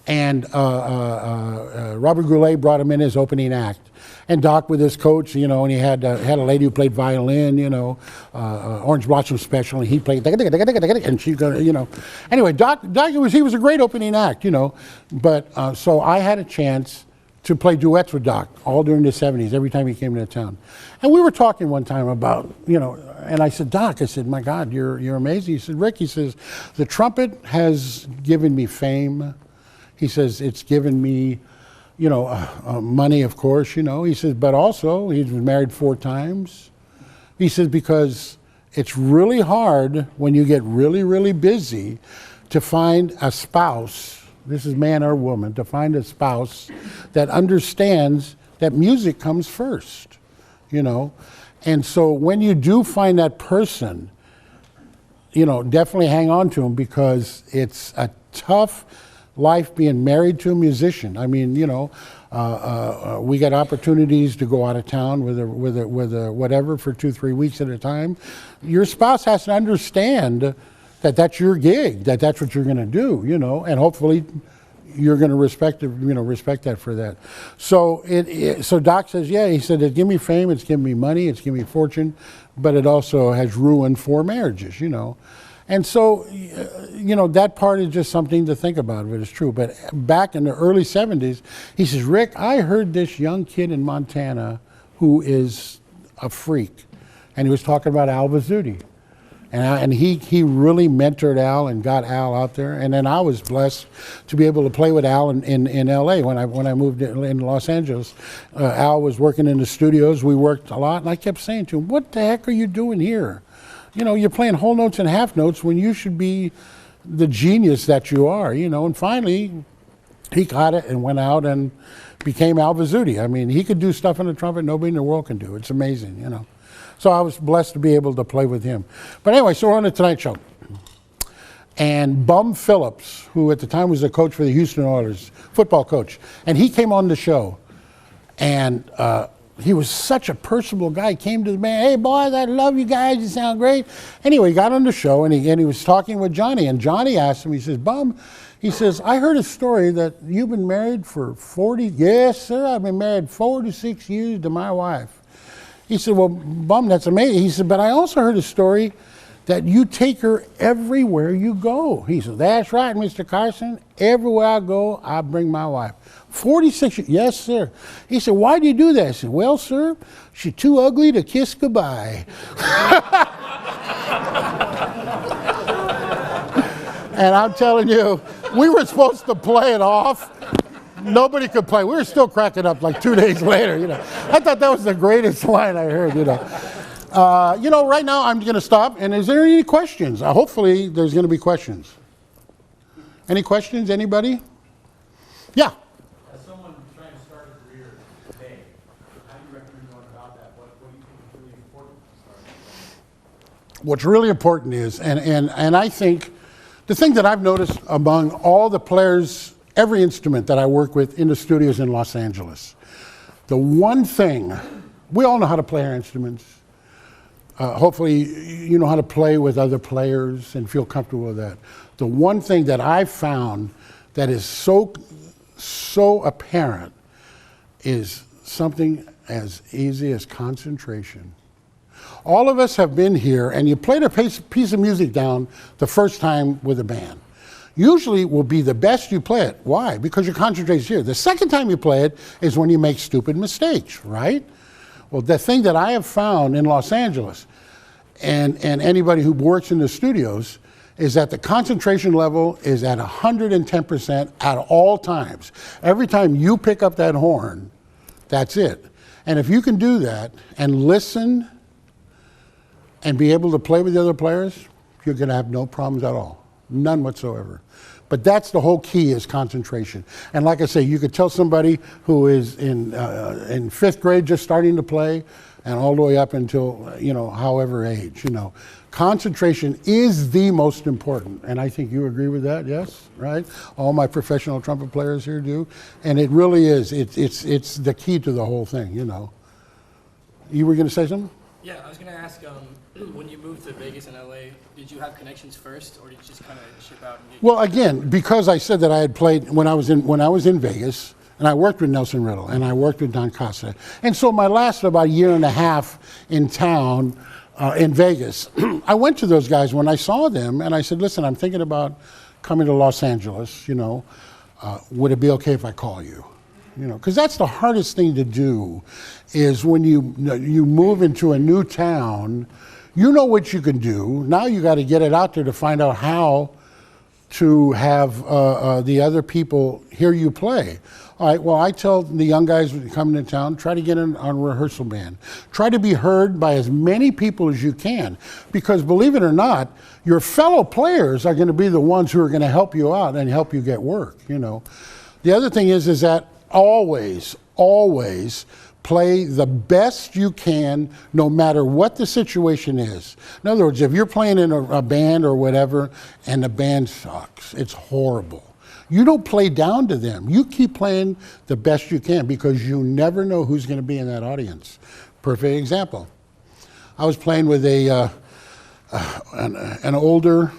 and Robert Goulet brought him in as opening act. And Doc with his coach, and he had a lady who played violin, Orange Blossom Special, and he played, and she's gonna, Anyway, Doc he was a great opening act, But so I had a chance to play duets with Doc all during the 70s, every time he came into town. And we were talking one time about, and I said, Doc, my God, you're amazing. He said, Rick, he says, the trumpet has given me fame. He says, it's given me, money, of course, He says, but also, he's been married 4 times. He says, because it's really hard when you get really, really busy to find a spouse, this is man or woman, to find a spouse that understands that music comes first, And so when you do find that person, definitely hang on to him, because it's a tough life being married to a musician. I mean, we get opportunities to go out of town with a whatever for 2-3 weeks at a time. Your spouse has to understand that that's your gig, that that's what you're going to do, and hopefully you're going to respect that for that. So so Doc says, yeah, he said, it's given me fame, it's given me money, it's given me fortune, but it also has ruined 4 marriages, And so, that part is just something to think about if it is true. But back in the early 70s, he says, Rick, I heard this young kid in Montana who is a freak. And he was talking about Al Vizzuti. And he really mentored Al and got Al out there. And then I was blessed to be able to play with Al in LA when I moved in Los Angeles. Al was working in the studios. We worked a lot. And I kept saying to him, what the heck are you doing here? You're playing whole notes and half notes when you should be the genius that you are, And finally, he got it and went out and became Al Vizzuti. I mean, he could do stuff on the trumpet nobody in the world can do. It's amazing, So I was blessed to be able to play with him. But anyway, so we're on the Tonight Show. And Bum Phillips, who at the time was the coach for the Houston Oilers, football coach, and he came on the show. And he was such a personable guy. He came to the band, hey boys, I love you guys, you sound great. Anyway, he got on the show and he was talking with Johnny, and Johnny asked him, he says, Bum, he says, I heard a story that you've been married for 40, yes sir, I've been married 46 years to my wife. He said, well, Bum, that's amazing. He said, but I also heard a story that you take her everywhere you go. He said, that's right, Mr. Carson. Everywhere I go, I bring my wife. 46 years, yes, sir. He said, why do you do that? I said, well, sir, she's too ugly to kiss goodbye. And I'm telling you, we were supposed to play it off. Nobody could play. We were still cracking up like 2 days later, I thought that was the greatest line I heard, right now I'm going to stop. And is there any questions? Hopefully there's going to be questions. Any questions, anybody? Yeah. As someone trying to start a career today, how do you recommend going about that? What do you think is really important to start? What's really important is, and I think the thing that I've noticed among all the players, every instrument that I work with in the studios in Los Angeles, the one thing, we all know how to play our instruments. Hopefully you know how to play with other players and feel comfortable with that. The one thing that I've found that is so apparent is something as easy as concentration. All of us have been here, and you played a piece of music down the first time with a band. Usually it will be the best you play it. Why? Because your concentration's here. The second time you play it is when you make stupid mistakes, right? Well, the thing that I have found in Los Angeles, and anybody who works in the studios, is that the concentration level is at 110% at all times. Every time you pick up that horn, that's it. And if you can do that and listen and be able to play with the other players, you're going to have no problems at all. None whatsoever. But that's the whole key, is concentration. And like I say, you could tell somebody who is in fifth grade just starting to play, and all the way up until, however age, Concentration is the most important, and I think you agree with that, yes? Right? All my professional trumpet players here do, and it really is. It's the key to the whole thing, You were going to say something? Yeah, I was going to ask, when you moved to Vegas and LA, did you have connections first, or did you just kind of ship out and get? Well, again, because I said that I had played when I was in Vegas, and I worked with Nelson Riddle, and I worked with Don Costa, and so my last about a year and a half in town, in Vegas, I went to those guys when I saw them, and I said, listen, I'm thinking about coming to Los Angeles, would it be okay if I call you? Because that's the hardest thing to do, is when you move into a new town, you know what you can do. Now you got to get it out there to find out how to have the other people hear you play. All right, well, I tell the young guys coming to town, try to get on a rehearsal band. Try to be heard by as many people as you can, because believe it or not, your fellow players are going to be the ones who are going to help you out and help you get work, The other thing is that always play the best you can, no matter what the situation is. In other words, if you're playing in a band or whatever, and the band sucks, it's horrible, you don't play down to them. You keep playing the best you can, because you never know who's going to be in that audience. Perfect example. I was playing with an older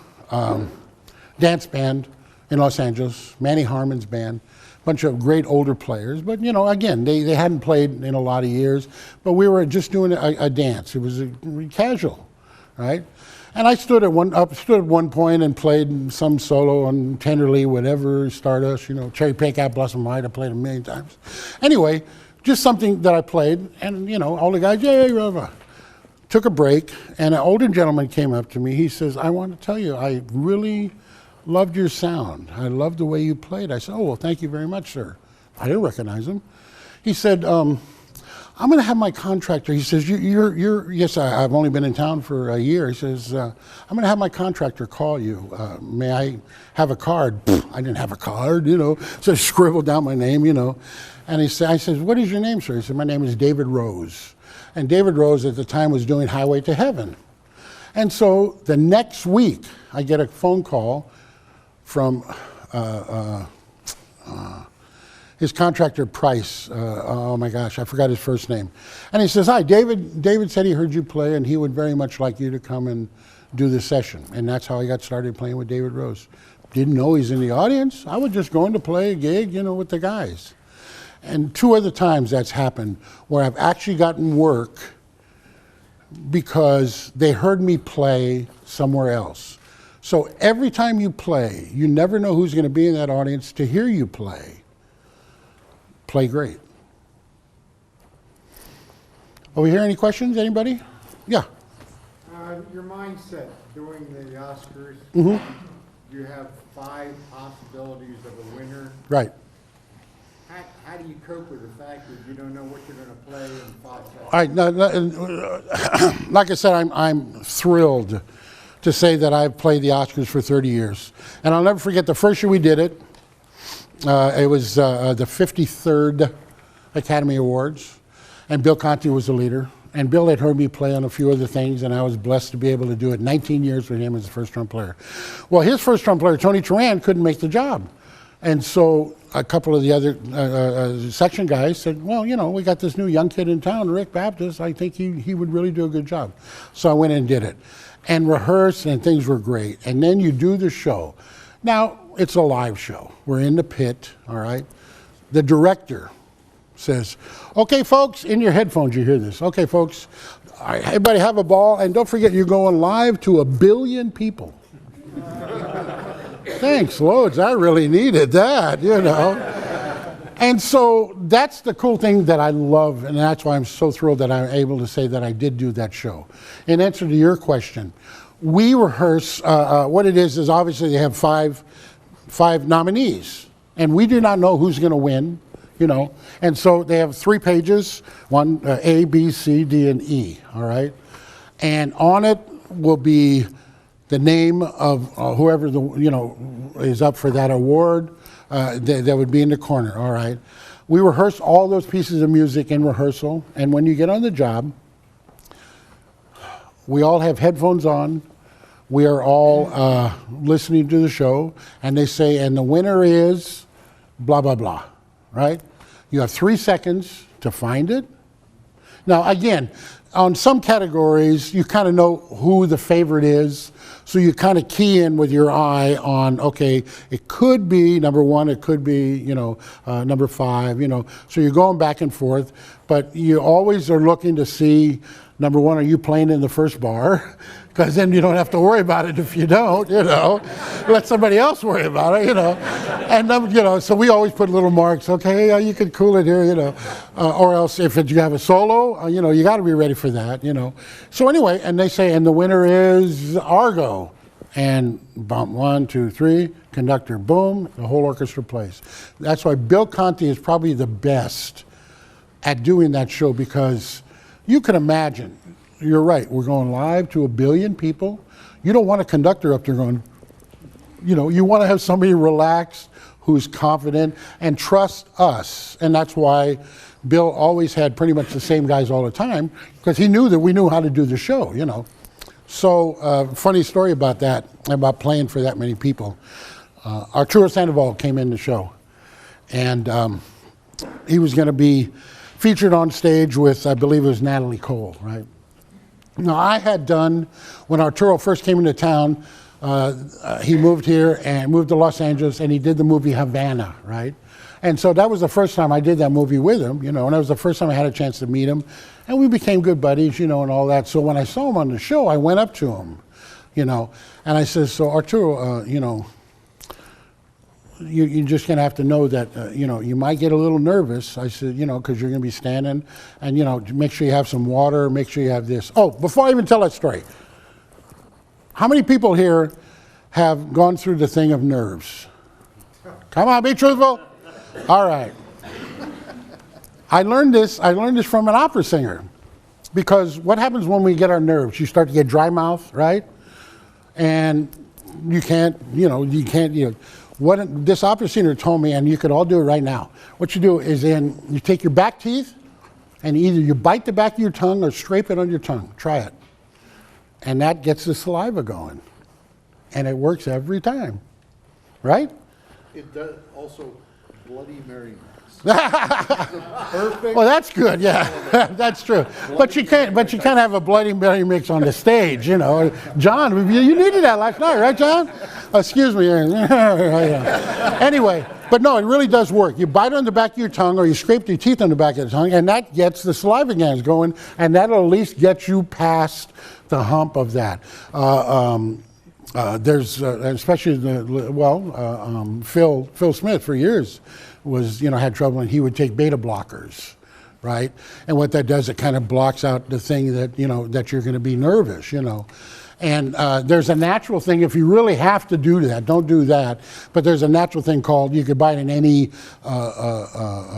dance band in Los Angeles, Manny Harmon's band. Bunch of great older players, but again, they hadn't played in a lot of years, but we were just doing a dance. It was casual, right? And I stood at one point and played some solo on Tenderly, whatever, Stardust, Cherry Pink, Apple Blossom Light. I played a million times. Anyway, just something that I played, and all the guys, yay, rah. Took a break, and an older gentleman came up to me. He says, I want to tell you, I really loved your sound. I loved the way you played. I said, oh, well, thank you very much, sir. I didn't recognize him. He said, I'm going to have my contractor. He says, yes, I've only been in town for a year. He says, I'm going to have my contractor call you. May I have a card? I didn't have a card, so I scribbled down my name, And I said, what is your name, sir? He said, my name is David Rose. And David Rose at the time was doing Highway to Heaven. And so the next week, I get a phone call from his contractor, Price. Oh my gosh, I forgot his first name. And he says, hi, David. David said he heard you play, and he would very much like you to come and do this session. And that's how I got started playing with David Rose. Didn't know he's in the audience. I was just going to play a gig, with the guys. And 2 other times that's happened where I've actually gotten work because they heard me play somewhere else. So every time you play, you never know who's going to be in that audience to hear you play. Play great. Over here, any questions? Anybody? Yeah. Your mindset during the Oscars, you have 5 possibilities of a winner. Right. How do you cope with the fact that you don't know what you're going to play in 5 seconds? All right. Like I said, I'm thrilled to say that I've played the Oscars for 30 years. And I'll never forget the first year we did it. It was the 53rd Academy Awards, and Bill Conti was the leader. And Bill had heard me play on a few other things, and I was blessed to be able to do it. 19 years with him as the first drum player. Well, his first drum player, Tony Turan, couldn't make the job. And so a couple of the other section guys said, well, we got this new young kid in town, Rick Baptist. I think he would really do a good job. So I went and did it. And rehearsed, and things were great. And then you do the show. Now, it's a live show. We're in the pit, all right? The director says, okay, folks, in your headphones you hear this. Okay, folks, all right, everybody have a ball, and don't forget you're going live to 1 billion people. Thanks, loads. I really needed that, And so that's the cool thing that I love, and that's why I'm so thrilled that I'm able to say that I did do that show. In answer to your question, we rehearse, what it is obviously they have five nominees, and we do not know who's going to win, And so they have 3 pages, one A, B, C, D, and E, all right? And on it will be the name of whoever is up for that award. That would be in the corner. All right. We rehearse all those pieces of music in rehearsal, and when you get on the job, we all have headphones on. We are all listening to the show, and they say, and the winner is blah, blah, blah, right? You have 3 seconds to find it. Now, again, on some categories, you kind of know who the favorite is, so you kind of key in with your eye on, okay, it could be number 1, it could be, number 5, so you're going back and forth, but you always are looking to see, number 1, are you playing in the first bar? Because then you don't have to worry about it if you don't, let somebody else worry about it, and so we always put little marks, okay, you could cool it here, or else if you have a solo, you got to be ready for that, So anyway, and they say, and the winner is Argo, and bump 1, 2, 3, conductor, boom, the whole orchestra plays. That's why Bill Conti is probably the best at doing that show, because you can imagine. You're right. We're going live to 1 billion people. You don't want a conductor up there going, you want to have somebody relaxed, who's confident, and trust us. And that's why Bill always had pretty much the same guys all the time, because he knew that we knew how to do the show, So, funny story about that, about playing for that many people. Arturo Sandoval came in the show, and he was going to be featured on stage with, I believe it was Natalie Cole, right? Now, I had done, when Arturo first came into town, he moved here and moved to Los Angeles, and he did the movie Havana, right? And so that was the first time I did that movie with him, and that was the first time I had a chance to meet him. And we became good buddies, and all that. So when I saw him on the show, I went up to him, and I said, so Arturo, you're just going to have to know that, you might get a little nervous. I said, because you're going to be standing, and, make sure you have some water, make sure you have this. Oh, before I even tell that story, how many people here have gone through the thing of nerves? Come on, be truthful. All right. I learned this from an opera singer, because what happens when we get our nerves? You start to get dry mouth, right? And you can't. What this opera singer told me, and you could all do it right now. What you do is you take your back teeth, and either you bite the back of your tongue or scrape it on your tongue. Try it. And that gets the saliva going. And it works every time. Right? It does also Bloody Mary. Perfect. Well, that's good, yeah. That's true. But you can't have a Bloody Mary mix on the stage, John, you needed that last night, right, John? Excuse me. Anyway, but no, it really does work. You bite on the back of your tongue, or you scrape your teeth on the back of the tongue, and that gets the saliva glands going, and that'll at least get you past the hump of that. There's especially Phil Smith for years was had trouble, and he would take beta blockers, right? And what that does, it kind of blocks out the thing that that you're going to be nervous, And there's a natural thing, if you really have to do that, don't do that. But there's a natural thing called, you could buy it in any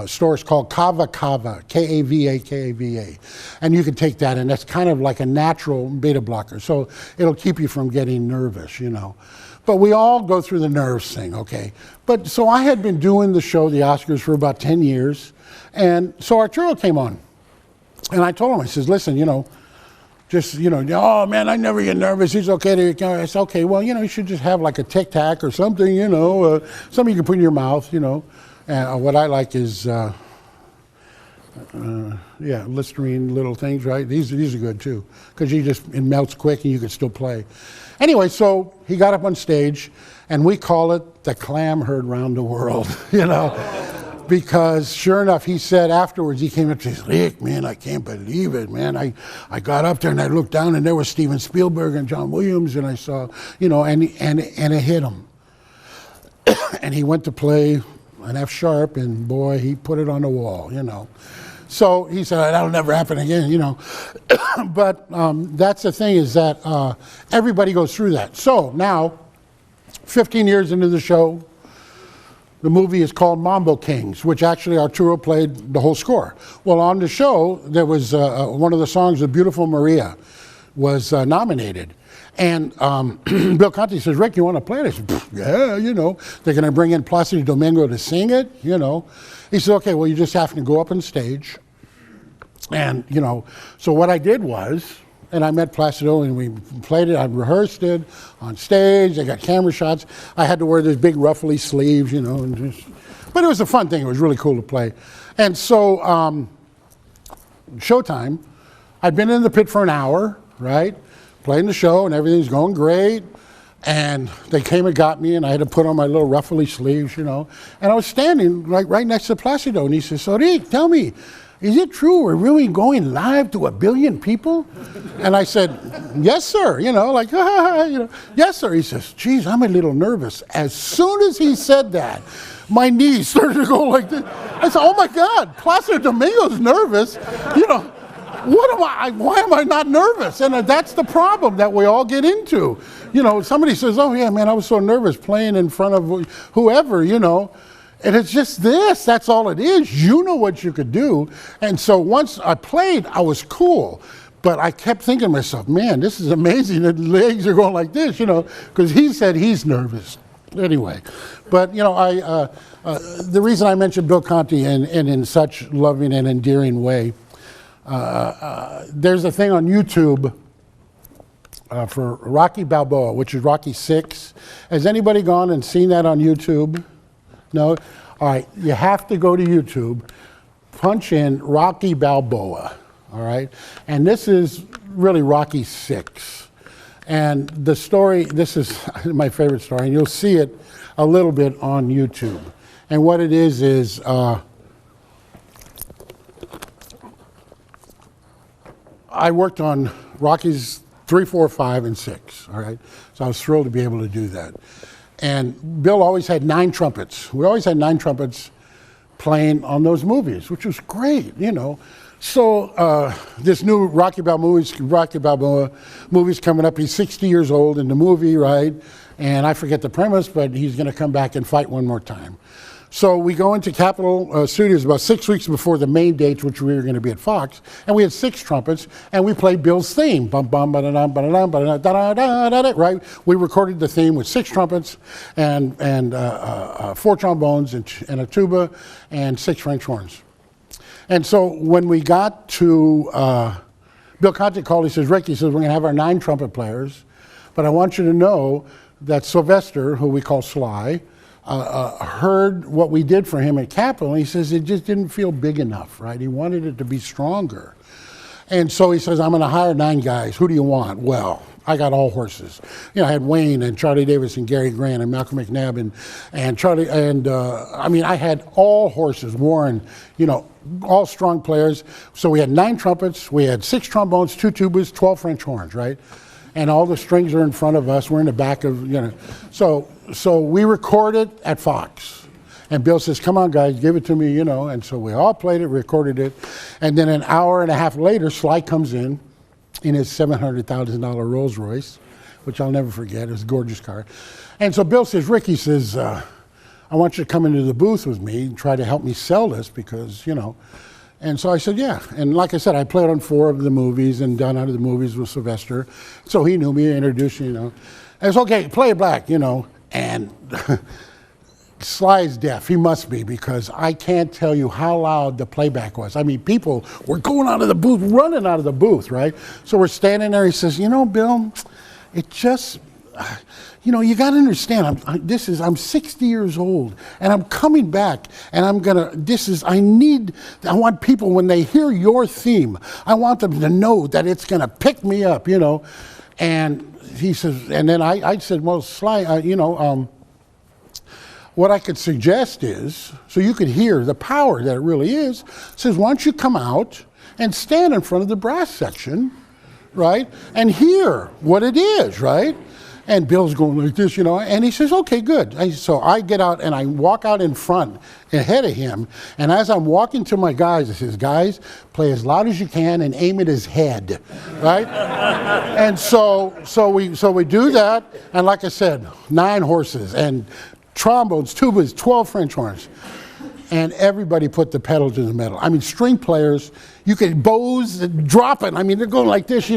stores, called Kava, K-A-V-A. And you can take that, and that's kind of like a natural beta blocker. So it'll keep you from getting nervous, But we all go through the nerves thing, okay? But so I had been doing the show, the Oscars, for about 10 years. And so Arturo came on. And I told him, I says, listen, just, oh man, I never get nervous. He's okay. I said, okay, well, you should just have like a Tic Tac or something, something you can put in your mouth, And what I like is, Listerine little things, right? These are good too, because it melts quick and you can still play. Anyway, so he got up on stage, and we call it the clam heard round the world, Because sure enough, he said afterwards, he came up to me, Rick, man, I can't believe it, man. I got up there and I looked down, and there was Steven Spielberg and John Williams, and I saw, and it hit him. And he went to play an F sharp, and boy, he put it on the wall, So he said, that'll never happen again, But that's the thing, is that everybody goes through that. So now, 15 years into the show, the movie is called Mambo Kings, which actually Arturo played the whole score. Well, on the show, there was one of the songs, The Beautiful Maria, was nominated. And Bill Conti says, Rick, you want to play it? I said, yeah, they're going to bring in Placido Domingo to sing it, He said, okay, well, you just have to go up on stage. And, so what I did was, and I met Placido and we played it, I rehearsed it on stage, I got camera shots. I had to wear these big ruffly sleeves, but it was a fun thing, it was really cool to play. And so, showtime, I'd been in the pit for an hour, right? Playing the show and everything's going great. And they came and got me and I had to put on my little ruffly sleeves, And I was standing right next to Placido and he says, so Rick, tell me, is it true we're really going live to 1 billion people? And I said, yes, sir, yes, sir. He says, geez, I'm a little nervous. As soon as he said that, my knees started to go like this. I said, oh my God, Placido Domingo's nervous, why am I not nervous? And that's the problem that we all get into. Somebody says, oh yeah, man, I was so nervous playing in front of whoever, And it's just this, that's all it is. You know what you could do. And so once I played, I was cool. But I kept thinking to myself, man, this is amazing that legs are going like this, because he said he's nervous. Anyway, but the reason I mentioned Bill Conti and in such loving and endearing way, there's a thing on YouTube for Rocky Balboa, which is Rocky 6. Has anybody gone and seen that on YouTube? No? All right, you have to go to YouTube, punch in Rocky Balboa, all right? And this is really Rocky 6. And the story, this is my favorite story, and you'll see it a little bit on YouTube. And what it is I worked on Rockies 3, 4, 5, and 6, all right? So I was thrilled to be able to do that. And Bill always had 9 trumpets. We always had 9 trumpets playing on those movies, which was great, So this new Rocky Balboa movie's coming up. He's 60 years old in the movie, right? And I forget the premise, but he's going to come back and fight one more time. So we go into Capitol Studios about 6 weeks before the main dates, which we were going to be at Fox, and we had 6 trumpets, and we played Bill's theme, bum bum ba da dum ba da dum ba da da da da da, right? We recorded the theme with 6 trumpets and 4 trombones and a tuba and 6 French horns. And so when we got to, Bill Conti called, he says, Rick, he says, we're going to have our 9 trumpet players, but I want you to know that Sylvester, who we call Sly, heard what we did for him at Capitol, and he says it just didn't feel big enough, right? He wanted it to be stronger. And so he says, I'm going to hire 9 guys. Who do you want? Well, I got all horses. I had Wayne and Charlie Davis and Gary Grant and Malcolm McNabb and Charlie, and I had all horses, Warren, all strong players. So we had 9 trumpets, we had 6 trombones, 2 tubas, 12 French horns, right? And all the strings are in front of us. We're in the back of, So we recorded at Fox. And Bill says, come on, guys, give it to me, And so we all played it, recorded it. And then an hour and a half later, Sly comes in his $700,000 Rolls Royce, which I'll never forget. It was a gorgeous car. And so Bill says, Rick, he says, I want you to come into the booth with me and try to help me sell this because, And so I said, yeah. And like I said, I played on 4 of the movies and done out of the movies with Sylvester. So he knew me, introduced me, And it's okay, play it black, And Sly's deaf. He must be, because I can't tell you how loud the playback was. People were going out of the booth, running out of the booth, right? So we're standing there. He says, Bill, it just, you got to understand, I'm 60 years old, and I'm coming back, and I want people, when they hear your theme, I want them to know that it's going to pick me up, And he says, and then I said, well, Sly, what I could suggest is, so you could hear the power that it really is, says, why don't you come out and stand in front of the brass section, right, and hear what it is, right? And Bill's going like this, and he says, okay, good. So I get out and I walk out in front ahead of him, and as I'm walking to my guys, I says, guys, play as loud as you can and aim at his head, right? And so we do that, and like I said, 9 horses and trombones, tubas, 12 French horns. And everybody put the pedal to the metal. String players, you could bows dropping. They're going like this,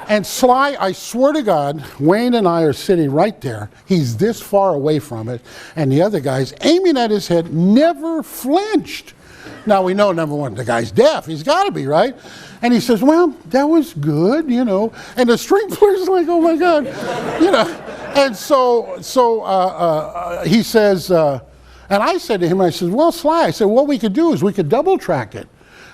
And Sly, I swear to God, Wayne and I are sitting right there. He's this far away from it, and the other guy's aiming at his head, never flinched. Now we know, number one, the guy's deaf. He's got to be, right? And he says, well, that was good, you know. And the string player's like, oh my God, you know. And so he says, and I said to him, I said, well, Sly, I said, what we could do is we could double track it.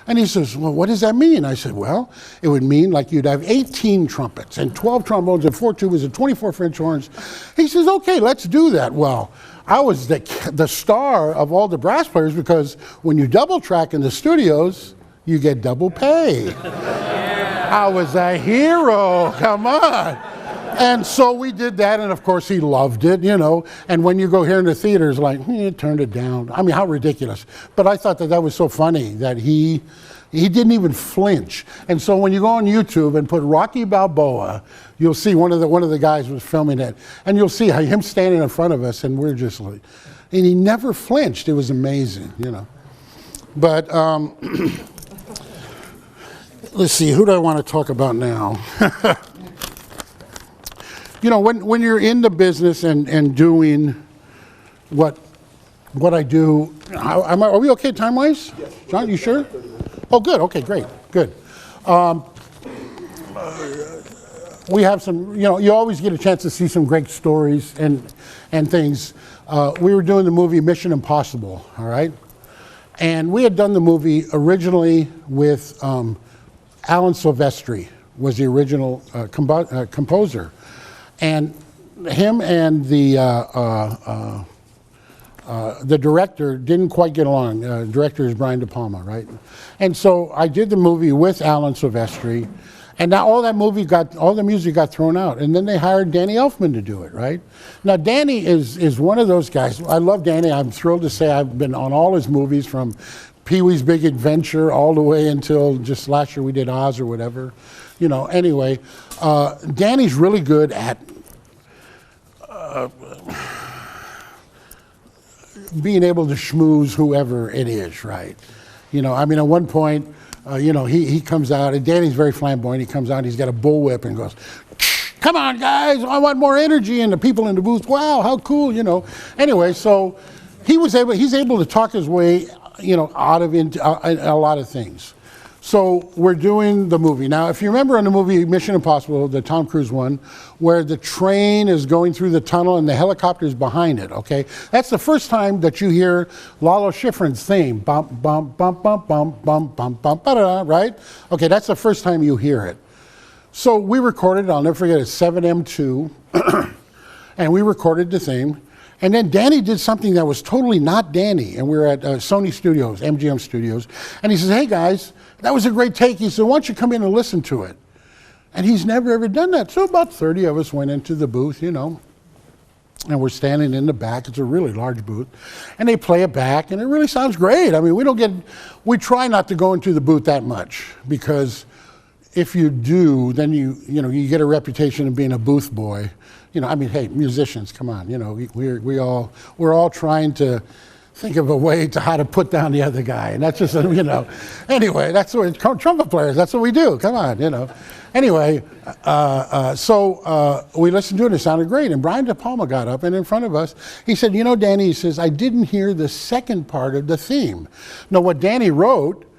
And he says, well, what does that mean? I said, well, it would mean like you'd have 18 trumpets and 12 trombones and 4 tubas and 24 French horns. He says, okay, let's do that. Well, I was the star of all the brass players because when you double track in the studios, you get double pay. I was a hero, come on. And so we did that, and of course he loved it, you know. And when you go here in the theater, it's like, turned it down. I mean, how ridiculous. But I thought that was so funny that he didn't even flinch. And so when you go on YouTube and put Rocky Balboa, you'll see one of the guys was filming it, and you'll see him standing in front of us, and we're just like, and he never flinched. It was amazing, you know. But let's see, who do I want to talk about now? You know, when you're in the business and doing what I do, are we okay time-wise? Yes. John, you sure? Oh, good. Okay, great. Good. We have some, you know, you always get a chance to see some great stories and things. We were doing the movie Mission Impossible, all right? And we had done the movie originally with Alan Silvestri was the original composer. And him and the director didn't quite get along. The director is Brian De Palma, right? And so I did the movie with Alan Silvestri, and now all the music got thrown out. And then they hired Danny Elfman to do it, right? Now Danny is one of those guys. I love Danny. I'm thrilled to say I've been on all his movies from Pee-wee's Big Adventure all the way until just last year we did Oz or whatever. You know, anyway, Danny's really good at being able to schmooze whoever it is, right? You know, I mean, at one point, you know, he comes out, and Danny's very flamboyant. He comes out, he's got a bullwhip and goes, come on, guys, I want more energy. And the people in the booth, wow, how cool, you know. Anyway, so he's able to talk his way, you know, out of into a lot of things. So we're doing the movie. Now, if you remember in the movie Mission Impossible, the Tom Cruise one, where the train is going through the tunnel and the helicopter's behind it, okay? That's the first time that you hear Lalo Schifrin's theme, bump, bump, bump, bump, bump, bump, bump, bump, ba-da, right? Okay, that's the first time you hear it. So we recorded, I'll never forget it, 7M2, and we recorded the theme. And then Danny did something that was totally not Danny, and we were at Sony Studios, MGM Studios, and he says, hey guys, that was a great take. He said, why don't you come in and listen to it? And he's never ever done that. So about 30 of us went into the booth, you know, and we're standing in the back. It's a really large booth. And they play it back, and it really sounds great. I mean, we try not to go into the booth that much, because if you do, then you get a reputation of being a booth boy. You know, I mean, hey, musicians, come on, you know, we're all trying to think of a way to how to put down the other guy. And that's just, you know, anyway, that's what trumpet players, that's what we do. Come on, you know. Anyway, so we listened to it, and it sounded great. And Brian De Palma got up, and in front of us, he said, you know, Danny, he says, I didn't hear the second part of the theme. Now, what Danny wrote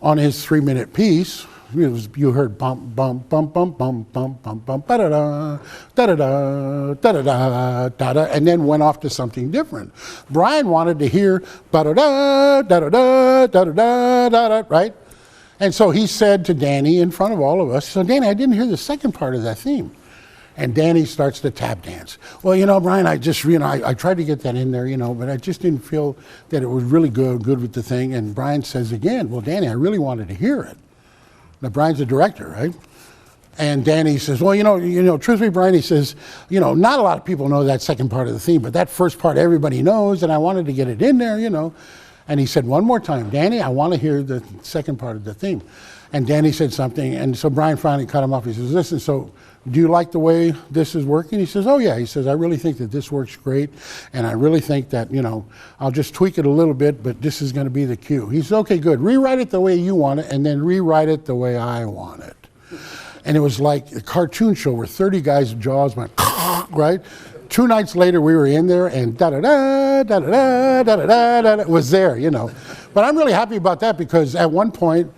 on his 3-minute piece, you heard bump, bump, bump, bump, bump, bump, bump, bump, da-da-da, da-da-da, da-da-da, da-da, and then went off to something different. Brian wanted to hear da-da-da, da-da-da, da-da-da, da-da, right? And so he said to Danny in front of all of us, so Danny, I didn't hear the second part of that theme. And Danny starts to tap dance. Well, you know, Brian, I just, you know, I tried to get that in there, you know, but I just didn't feel that it was really good with the thing. And Brian says again, well, Danny, I really wanted to hear it. Now, Brian's the director, right? And Danny says, well, you know, truthfully, Brian, he says, you know, not a lot of people know that second part of the theme, but that first part everybody knows, and I wanted to get it in there, you know. And he said, one more time, Danny, I want to hear the second part of the theme. And Danny said something, and so Brian finally cut him off. He says, listen, so do you like the way this is working? He says, oh yeah. He says, I really think that this works great, and I really think that, you know, I'll just tweak it a little bit, but this is going to be the cue. He says, okay, good. Rewrite it the way you want it, and then rewrite it the way I want it. And it was like a cartoon show where 30 guys' jaws went, right? 2 nights later, we were in there, and da-da-da, da-da-da, da-da-da, was there, you know. But I'm really happy about that because at one point,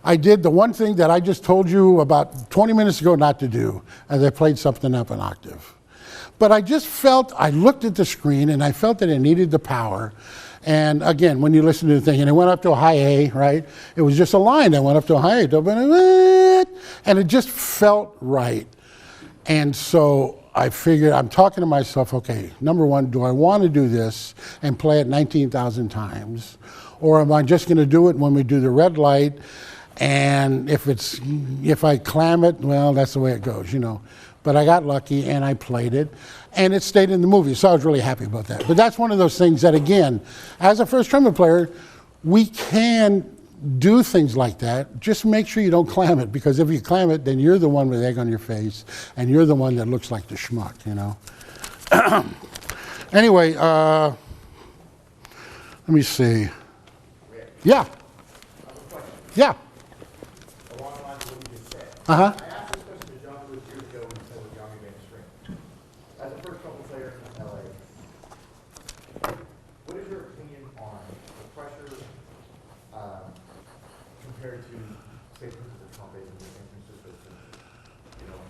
I did the one thing that I just told you about 20 minutes ago not to do, and I played something up an octave. But I just felt, I looked at the screen, and I felt that it needed the power. And again, when you listen to the thing, and it went up to a high A, right? It was just a line that went up to a high A, and it just felt right. And so I figured, I'm talking to myself, okay, number one, do I want to do this and play it 19,000 times? Or am I just going to do it when we do the red light? And if I clam it, well, that's the way it goes, you know. But I got lucky and I played it, and it stayed in the movie, so I was really happy about that. But that's one of those things that, again, as a first trumpet player, we can do things like that. Just make sure you don't clam it, because if you clam it, then you're the one with egg on your face, and you're the one that looks like the schmuck, you know. Anyway, let me see. Yeah. Yeah. Along the lines of what you just said. Uh-huh. I asked this question to John Lewis years ago when he said with Young Advanced String. As a first trumpet player in LA, what is your opinion on the pressure compared to, say, principal trumpet in San Francisco? You know,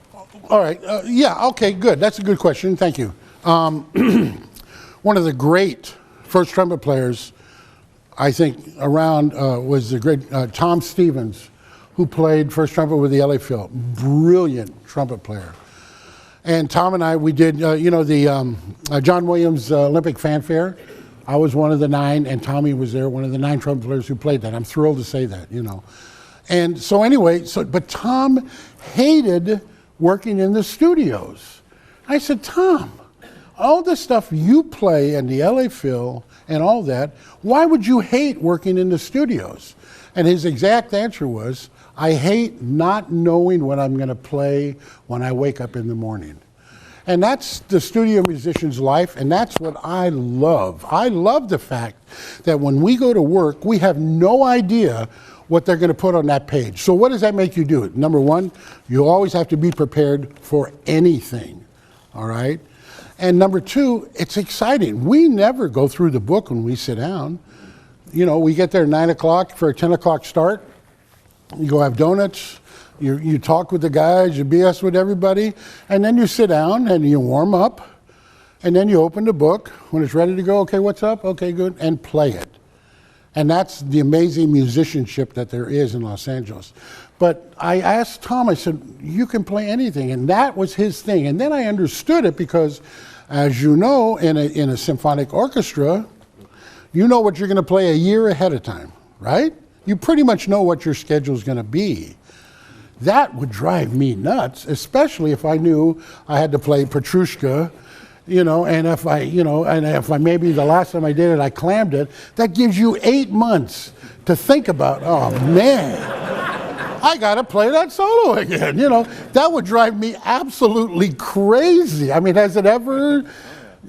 All right. Yeah, okay, good. That's a good question. Thank you. One of the great first trumpet players, I think, around was the great Tom Stevens, who played first trumpet with the LA Phil. Brilliant trumpet player. And Tom and I, we did, you know, the John Williams Olympic Fanfare. I was one of the 9, and Tommy was there, one of the 9 trumpet players who played that. I'm thrilled to say that, you know. And so anyway, but Tom hated working in the studios. I said, Tom, all the stuff you play and the LA Phil and all that, why would you hate working in the studios? And his exact answer was, I hate not knowing what I'm going to play when I wake up in the morning. And that's the studio musician's life, and that's what I love. I love the fact that when we go to work, we have no idea what they're going to put on that page. So what does that make you do? Number one, you always have to be prepared for anything, all right? And number two, it's exciting. We never go through the book when we sit down. You know, we get there at 9 o'clock for a 10 o'clock start. You go have donuts. You talk with the guys, you BS with everybody, and then you sit down and you warm up, and then you open the book. When it's ready to go, okay, what's up? Okay, good, and play it. And that's the amazing musicianship that there is in Los Angeles. But I asked Tom, I said, you can play anything, and that was his thing. And then I understood it because, as you know, in a symphonic orchestra, you know what you're going to play a year ahead of time, right? You pretty much know what your schedule is going to be. That would drive me nuts, especially if I knew I had to play Petrushka, you know, and if I maybe the last time I did it, I clammed it. That gives you 8 months to think about, oh man, I got to play that solo again, you know. That would drive me absolutely crazy. I mean, has it ever,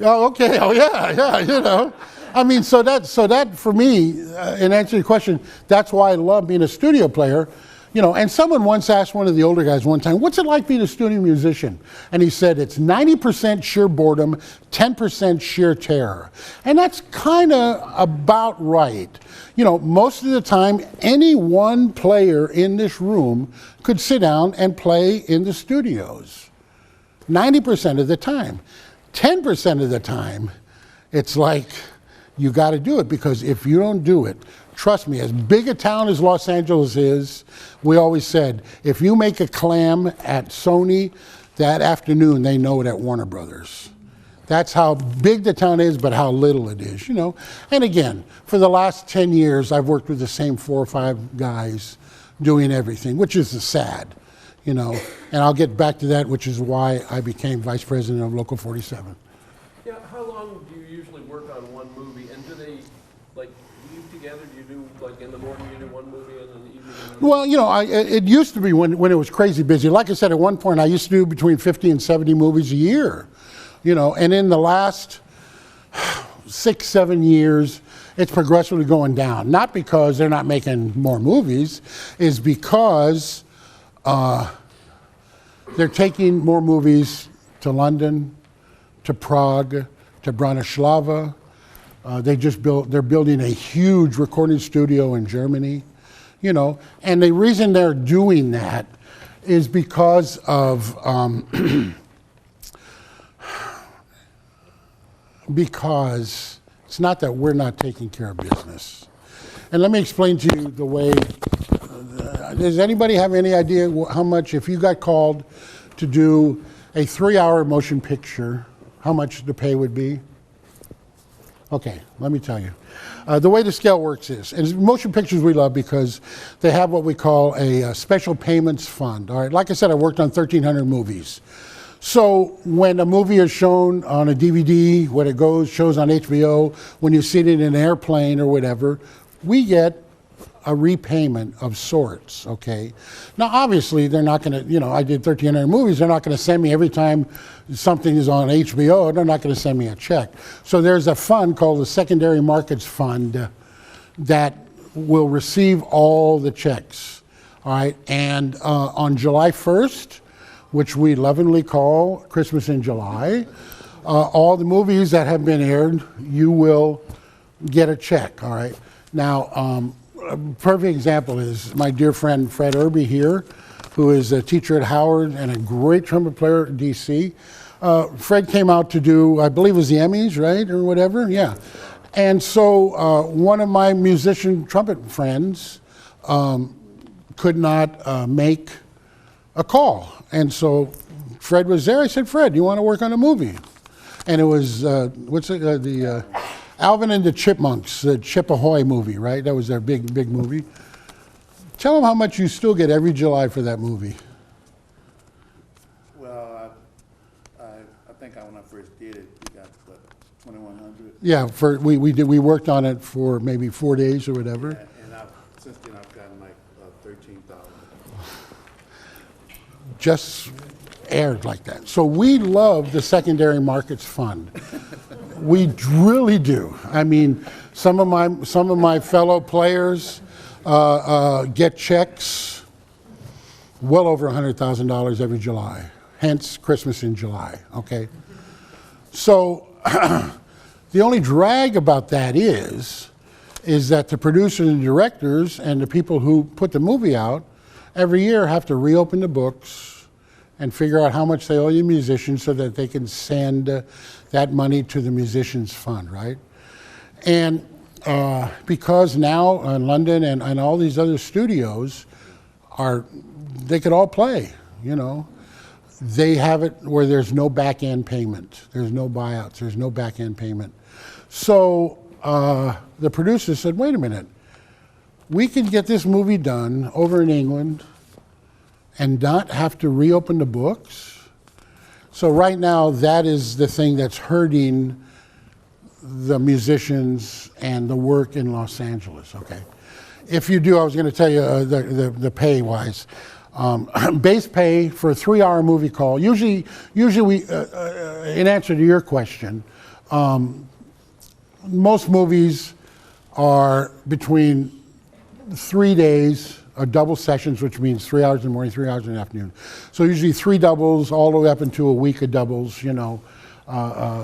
oh, okay, oh yeah, you know. I mean, so that for me, in answer to your question, that's why I love being a studio player. You know, and someone once asked one of the older guys one time, what's it like being a studio musician? And he said, it's 90% sheer boredom, 10% sheer terror. And that's kind of about right. You know, most of the time, any one player in this room could sit down and play in the studios. 90% of the time. 10% of the time, it's like, you got to do it, because if you don't do it, trust me, as big a town as Los Angeles is, we always said, if you make a clam at Sony, that afternoon they know it at Warner Brothers. That's how big the town is, but how little it is, you know. And again, for the last 10 years, I've worked with the same 4 or 5 guys doing everything, which is sad, you know. And I'll get back to that, which is why I became vice president of Local 47. Yeah, how long do you usually work on one movie, and do they, like, leave together? Do you do, like, in the morning you do one movie, and in the evening another? Well, you know, it used to be when it was crazy busy. Like I said, at one point I used to do between 50 and 70 movies a year, you know, and in the last 6, 7 years, it's progressively going down. Not because they're not making more movies, is because They're taking more movies to London, to Prague, to Bratislava. They're building a huge recording studio in Germany, you know. And the reason they're doing that is because of, because it's not that we're not taking care of business. And let me explain to you the way, does anybody have any idea how much, if you got called to do a 3-hour motion picture, how much the pay would be? Okay, let me tell you. The way the scale works is, and motion pictures we love because they have what we call a special payments fund. All right, like I said, I worked on 1,300 movies. So when a movie is shown on a DVD, when it shows on HBO, when you see it in an airplane or whatever, we get a repayment of sorts, okay? Now, obviously, they're not gonna, you know, I did 1,300 movies, they're not gonna send me every time something is on HBO, they're not gonna send me a check. So there's a fund called the Secondary Markets Fund that will receive all the checks, all right? And on July 1st, which we lovingly call Christmas in July, all the movies that have been aired, you will get a check, all right? Now, a perfect example is my dear friend Fred Irby here, who is a teacher at Howard and a great trumpet player at DC. Fred came out to do, I believe it was the Emmys, right, or whatever, yeah. And so one of my musician trumpet friends could not make a call. And so Fred was there. I said, Fred, you want to work on a movie? And it was, Alvin and the Chipmunks, the Chip Ahoy movie, right? That was their big movie. Tell them how much you still get every July for that movie. Well, I think when I first did it, we got, what, 2,100? Yeah, we worked on it for maybe 4 days or whatever. And since then I've gotten like 13,000. Just aired like that. So we love the Secondary Markets Fund. We really do. I mean, some of my fellow players get checks well over $100,000 every July. Hence Christmas in July. Okay. So the only drag about that is that the producers and directors and the people who put the movie out every year have to reopen the books and figure out how much they owe you musicians so that they can send that money to the musicians fund, right? And because now in London and all these other studios they could all play, you know. They have it where there's no back end payment. There's no buyouts, there's no back end payment. So the producers said, wait a minute, we can get this movie done over in England and not have to reopen the books. So right now, that is the thing that's hurting the musicians and the work in Los Angeles, okay? If you do, I was gonna tell you the pay-wise. Base pay for a 3-hour movie call, usually we, in answer to your question, most movies are between 3 days, double sessions, which means 3 hours in the morning, 3 hours in the afternoon. So usually 3 doubles all the way up into a week of doubles, you know.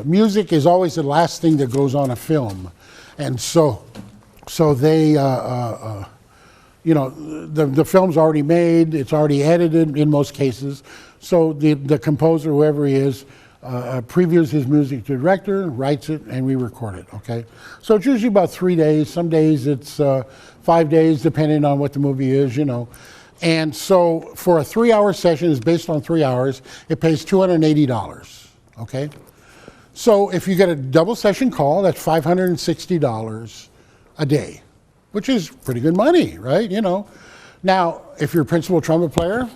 Music is always the last thing that goes on a film. And so they, you know, the film's already made, it's already edited in most cases. So the composer, whoever he is, previews his music to the director, writes it, and we record it, okay? So it's usually about 3 days. Some days it's 5 days, depending on what the movie is, you know. And so for a 3-hour session, it's based on 3 hours, it pays $280, okay? So if you get a double session call, that's $560 a day, which is pretty good money, right? You know. Now, if you're a principal trumpet player,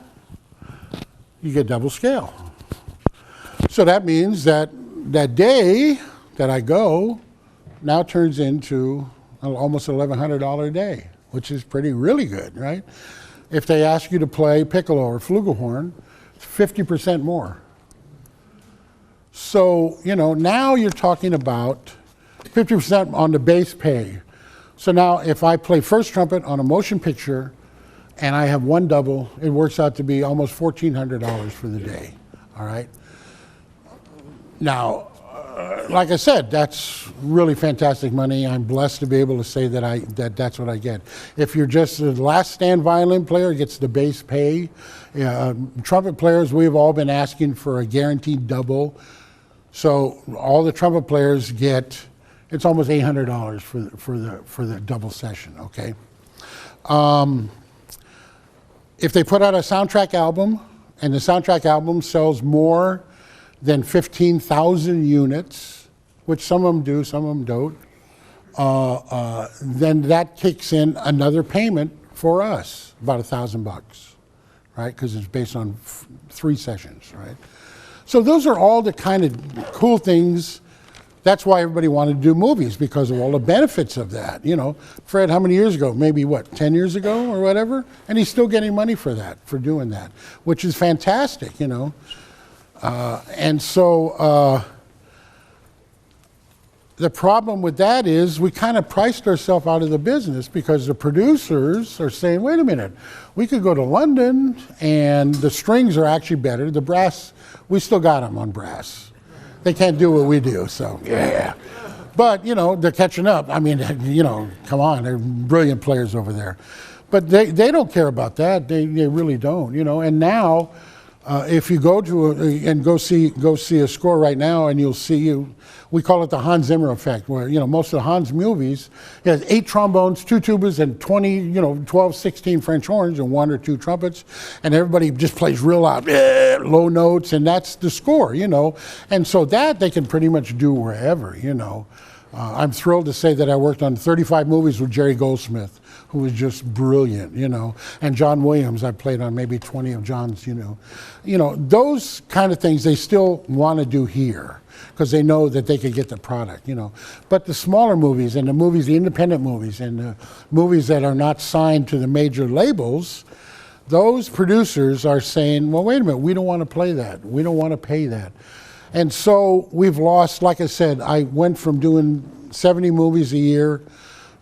you get double scale. So that means that that day that I go now turns into almost $1,100 a day, which is really good, right? If they ask you to play piccolo or flugelhorn, it's 50% more. So, you know, now you're talking about 50% on the base pay. So now if I play first trumpet on a motion picture, and I have one double, it works out to be almost $1,400 for the day, all right? Now, like I said, that's really fantastic money. I'm blessed to be able to say that that's what I get. If you're just a last stand violin player, it gets the base pay. Trumpet players, we've all been asking for a guaranteed double. So all the trumpet players get, it's almost $800 for the double session, okay? If they put out a soundtrack album, and the soundtrack album sells more than 15,000 units, which some of them do, some of them don't, then that kicks in another payment for us, about $1,000, right? Because it's based on 3 sessions, right? So those are all the kind of cool things. That's why everybody wanted to do movies, because of all the benefits of that. You know, Fred, how many years ago? Maybe what, 10 years ago or whatever? And he's still getting money for that, for doing that, which is fantastic, you know. And so the problem with that is we kind of priced ourselves out of the business, because the producers are saying, wait a minute, we could go to London and the strings are actually better. The brass, we still got them on brass. They can't do what we do, so yeah. But, you know, they're catching up. I mean, you know, come on, they're brilliant players over there. But they don't care about that. They really don't, you know. And now, if you go to go see a score right now, and you'll see, we call it the Hans Zimmer effect, where, you know, most of the Hans movies, it has 8 trombones, 2 tubas, and 20, you know, 12, 16 French horns, and 1 or 2 trumpets, and everybody just plays real loud, low notes, and that's the score, you know. And so that they can pretty much do wherever, you know. I'm thrilled to say that I worked on 35 movies with Jerry Goldsmith, who was just brilliant, you know. And John Williams, I played on maybe 20 of John's, you know. You know, those kind of things they still want to do here, because they know that they could get the product, you know. But the smaller movies, and the movies, the independent movies, and the movies that are not signed to the major labels, those producers are saying, well, wait a minute, we don't want to play that. We don't want to pay that. And so we've lost, like I said, I went from doing 70 movies a year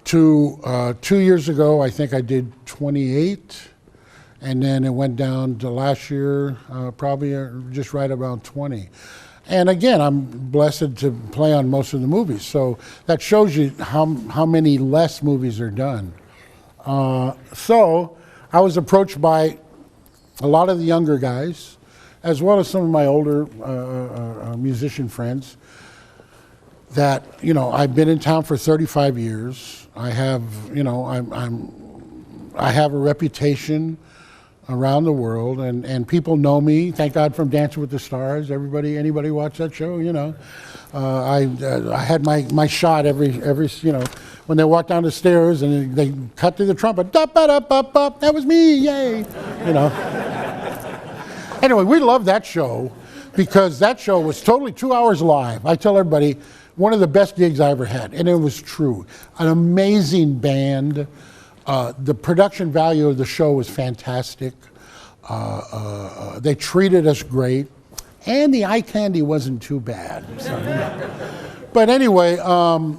to 2 years ago, I think I did 28. And then it went down to last year, probably just right around 20. And again, I'm blessed to play on most of the movies. So that shows you how many less movies are done. So I was approached by a lot of the younger guys, as well as some of my older musician friends, that, you know, I've been in town for 35 years. I have, you know, I have a reputation around the world, and people know me. Thank God, from Dancing with the Stars. Anybody watch that show? You know, I had my shot every you know, when they walked down the stairs and they cut to the trumpet. That was me, yay! You know. Anyway, we love that show, because that show was totally 2 hours live. I tell everybody, one of the best gigs I ever had, and it was true. An amazing band. The production value of the show was fantastic. They treated us great, and the eye candy wasn't too bad. So, you know. But anyway, so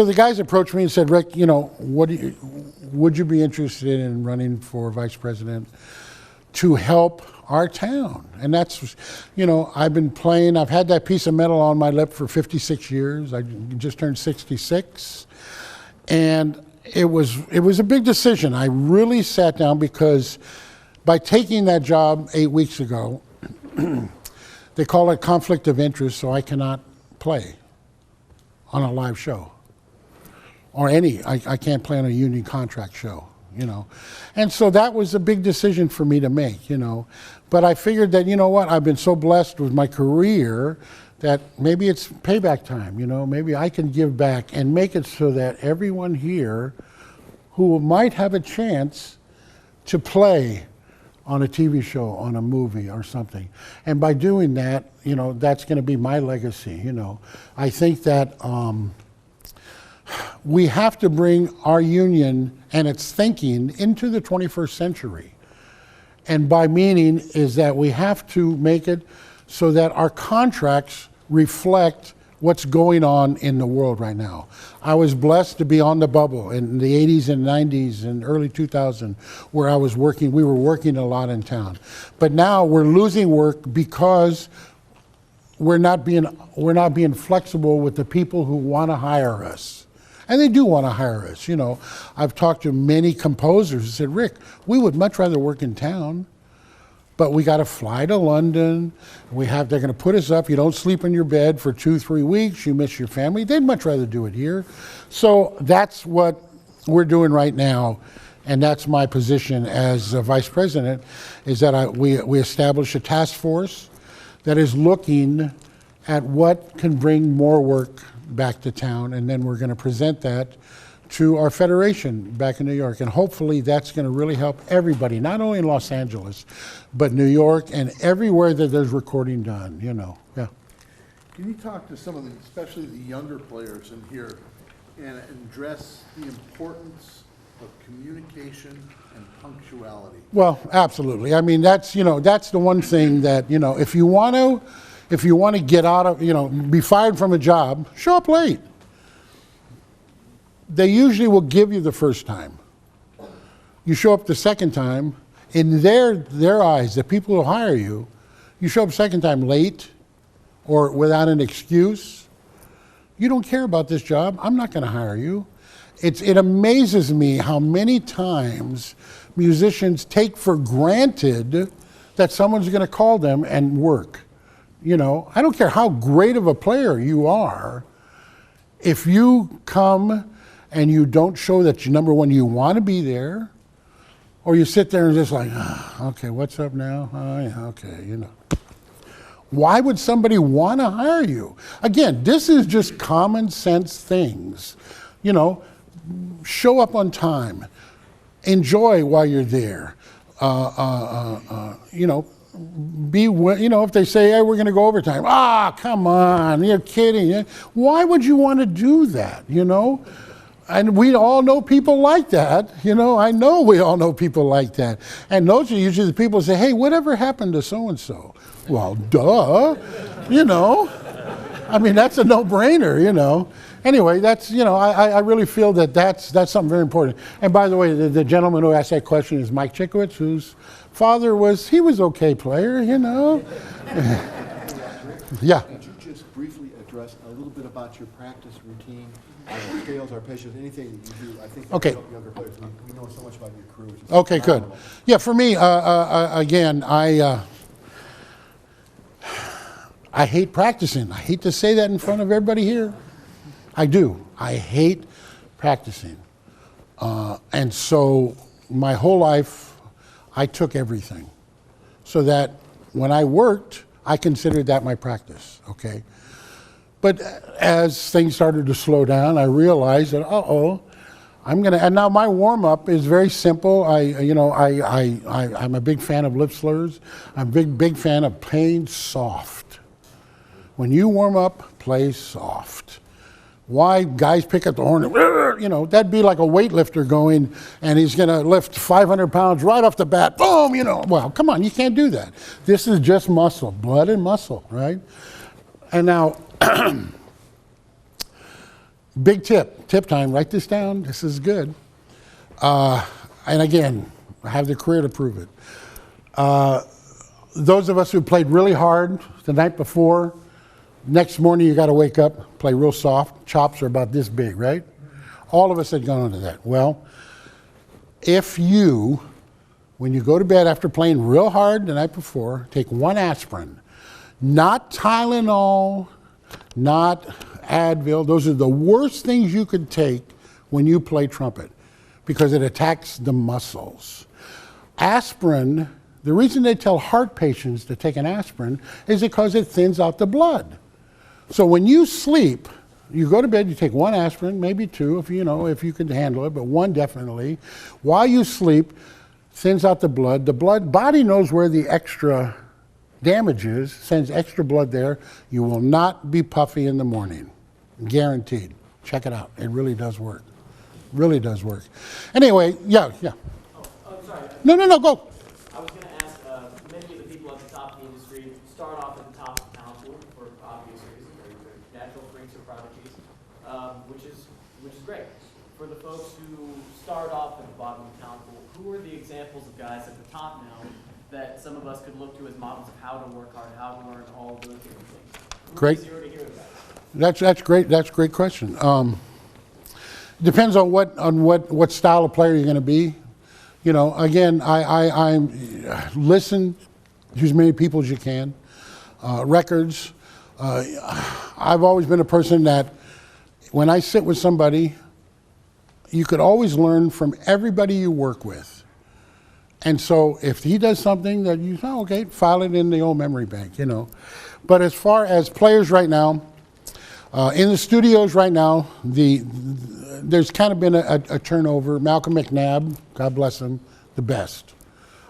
the guys approached me and said, Rick, you know, would you be interested in running for vice president to help our town? And that's, you know, I've been playing, I've had that piece of metal on my lip for 56 years. I just turned 66. And it was a big decision. I really sat down, because by taking that job 8 weeks ago, they call it conflict of interest, so I cannot play on a live show. Or I can't play on a union contract show, you know. And so that was a big decision for me to make, you know. But I figured that, you know what, I've been so blessed with my career that maybe it's payback time, you know. Maybe I can give back and make it so that everyone here who might have a chance to play on a TV show, on a movie or something. And by doing that, you know, that's going to be my legacy, you know. I think that we have to bring our union and its thinking into the 21st century. And by meaning is that we have to make it so that our contracts reflect what's going on in the world right now. I was blessed to be on the bubble in the 80s and 90s and early 2000 where we were working a lot in town. But now we're losing work because we're not being flexible with the people who want to hire us. And they do want to hire us, you know. I've talked to many composers who said, Rick, we would much rather work in town, but we got to fly to London. They're going to put us up. You don't sleep in your bed for 2-3 weeks. You miss your family. They'd much rather do it here. So that's what we're doing right now. And that's my position as vice president, is that we establish a task force that is looking at what can bring more work back to town. And then we're going to present that to our federation back in New York. And hopefully that's going to really help everybody, not only in Los Angeles, but New York and everywhere that there's recording done, you know. Yeah. Can you talk to some of the, especially the younger players in here, and address the importance of communication and punctuality? Well, absolutely. I mean, that's the one thing that, you know, if you want to get out of, you know, be fired from a job, show up late. They usually will give you the first time. You show up the second time, in their eyes, the people who hire you, you show up second time late or without an excuse, you don't care about this job, I'm not going to hire you. It amazes me how many times musicians take for granted that someone's going to call them and work. You know, I don't care how great of a player you are, if you come and you don't show that number one, you want to be there, or you sit there and just like, okay, what's up now? Oh, yeah, okay, you know. Why would somebody want to hire you? Again, this is just common sense things. You know, show up on time. Enjoy while you're there. You know, if they say, hey, we're going to go overtime. Come on, you're kidding. Why would you want to do that, you know? And we all know people like that, you know. I know we all know people like that. And those are usually the people who say, hey, whatever happened to so-and-so? Well, duh, you know. I mean, that's a no-brainer, you know. Anyway, that's, you know, I really feel that that's something very important. And by the way, the gentleman who asked that question is Mike Chickowitz, whose father was okay player, you know. Yeah. Could you just briefly address a little bit about your practice routine, scales, arpeggios, anything that you do? I think that Okay. will help younger players. We know so much about your crew. which is Okay, good. phenomenal. Yeah, for me, again, I hate practicing. I hate to say that in front of everybody here. I do. I hate practicing. And so my whole life, I took everything. So that when I worked, I considered that my practice, okay? But as things started to slow down, I realized that, and now my warm-up is very simple. I'm a big fan of lip slurs. I'm a big fan of playing soft. When you warm up, play soft. Why guys pick up the horn, you know, that'd be like a weightlifter going and he's going to lift 500 pounds right off the bat, boom, you know. Well, come on, you can't do that. This is just muscle, blood and muscle, right? And now, big tip time, write this down, this is good. And again, I have the career to prove it. Those of us who played really hard the night before, next morning you got to wake up, play real soft. Chops are about this big, right? All of us had gone into that. Well, if you, when you go to bed after playing real hard the night before, take one aspirin, not Tylenol, not Advil. Those are the worst things you could take when you play trumpet because it attacks the muscles. Aspirin, the reason they tell heart patients to take an aspirin is because it thins out the blood. So when you sleep, you go to bed, you take one aspirin, maybe two, if you can handle it, but one definitely. While you sleep, thins out the blood. The body knows where the extra damage is, sends extra blood there. You will not be puffy in the morning, guaranteed. Check it out. It really does work. Really does work. Anyway, yeah. Oh, I'm sorry. No, go. I was going to ask, many of the people at the top of the industry start off at the top of the talent pool for obvious reasons, very natural folks who start off at the bottom of the talent pool, who are the examples of guys at the top now that some of us could look to as models of how to work hard, how to learn all of those different things? Who Great. are the zero to hero guys? That's great. That's a great question. Depends on what style of player you're going to be. You know, again, I listen to as many people as you can. Records. I've always been a person that when I sit with somebody, you could always learn from everybody you work with. And so if he does something that you say, oh, okay, file it in the old memory bank, you know. But as far as players right now, in the studios right now, there's kind of been a turnover. Malcolm McNabb, God bless him, the best.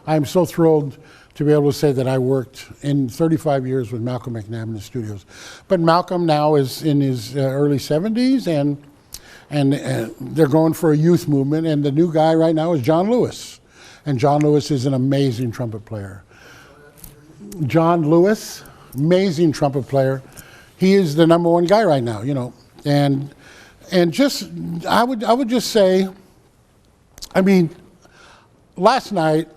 I'm so thrilled to be able to say that I worked in 35 years with Malcolm McNabb in the studios. But Malcolm now is in his early 70s, and they're going for a youth movement, and the new guy right now is John Lewis. And John Lewis is an amazing trumpet player. John Lewis, amazing trumpet player. He is the number one guy right now, you know. And just, I would just say, I mean, last night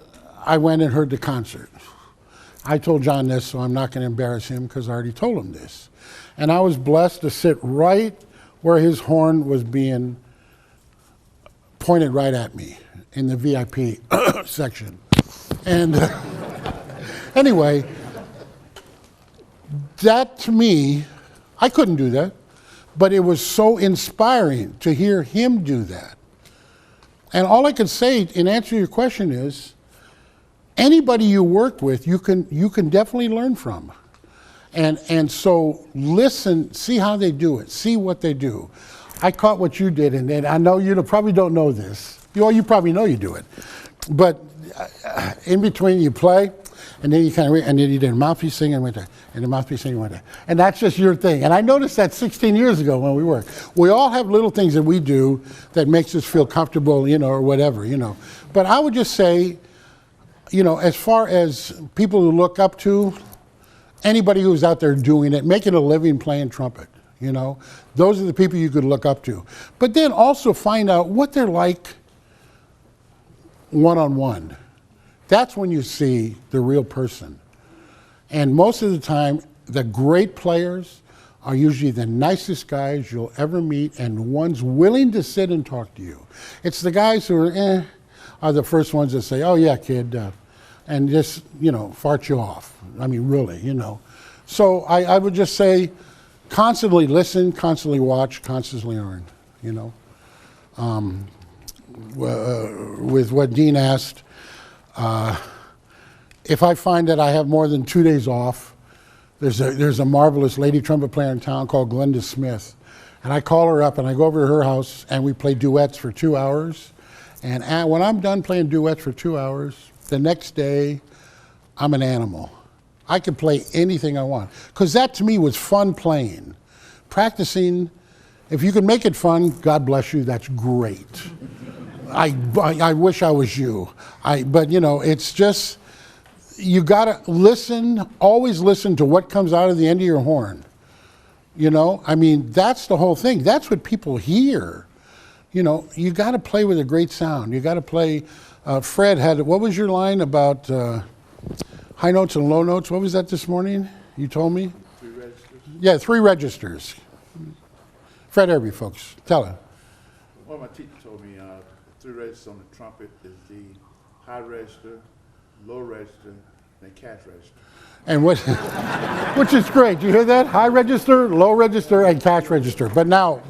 I went and heard the concert. I told John this, so I'm not going to embarrass him because I already told him this. And I was blessed to sit right where his horn was being pointed right at me in the VIP section. And anyway, that to me, I couldn't do that, but it was so inspiring to hear him do that. And all I can say in answer to your question is, anybody you work with, you can definitely learn from. And so listen, see how they do it, see what they do. I caught what you did, and then I know you probably don't know this. You probably know you do it. But in between you play, and then you kind of, and then you did a mouthpiece singing and went there, and the mouthpiece singing went there. And that's just your thing. And I noticed that 16 years ago when we worked. We all have little things that we do that makes us feel comfortable, you know, or whatever, you know. But I would just say, you know, as far as people who look up to, anybody who's out there doing it, making a living playing trumpet, you know, those are the people you could look up to. But then also find out what they're like one-on-one. That's when you see the real person. And most of the time, the great players are usually the nicest guys you'll ever meet and ones willing to sit and talk to you. It's the guys who are the first ones that say, oh yeah, kid, and just, you know, fart you off. I mean, really, you know. So I would just say, constantly listen, constantly watch, constantly learn, you know. With what Dean asked, if I find that I have more than 2 days off, there's a marvelous lady trumpet player in town called Glenda Smith. And I call her up and I go over to her house and we play duets for 2 hours. And when I'm done playing duets for 2 hours, the next day, I'm an animal. I can play anything I want. Because that to me was fun playing. Practicing, if you can make it fun, God bless you, that's great. I wish I was you. But you know, it's just, you gotta listen, always listen to what comes out of the end of your horn. You know, I mean, that's the whole thing. That's what people hear. You know, you gotta play with a great sound. You gotta play, Fred had, what was your line about high notes and low notes? What was that this morning? You told me? 3 registers. Yeah, 3 registers. Fred Irby, folks, tell him. One of my teachers told me 3 registers on the trumpet is the high register, low register, and cash register. And what, which is great. You hear that? High register, low register, and cash register. But now,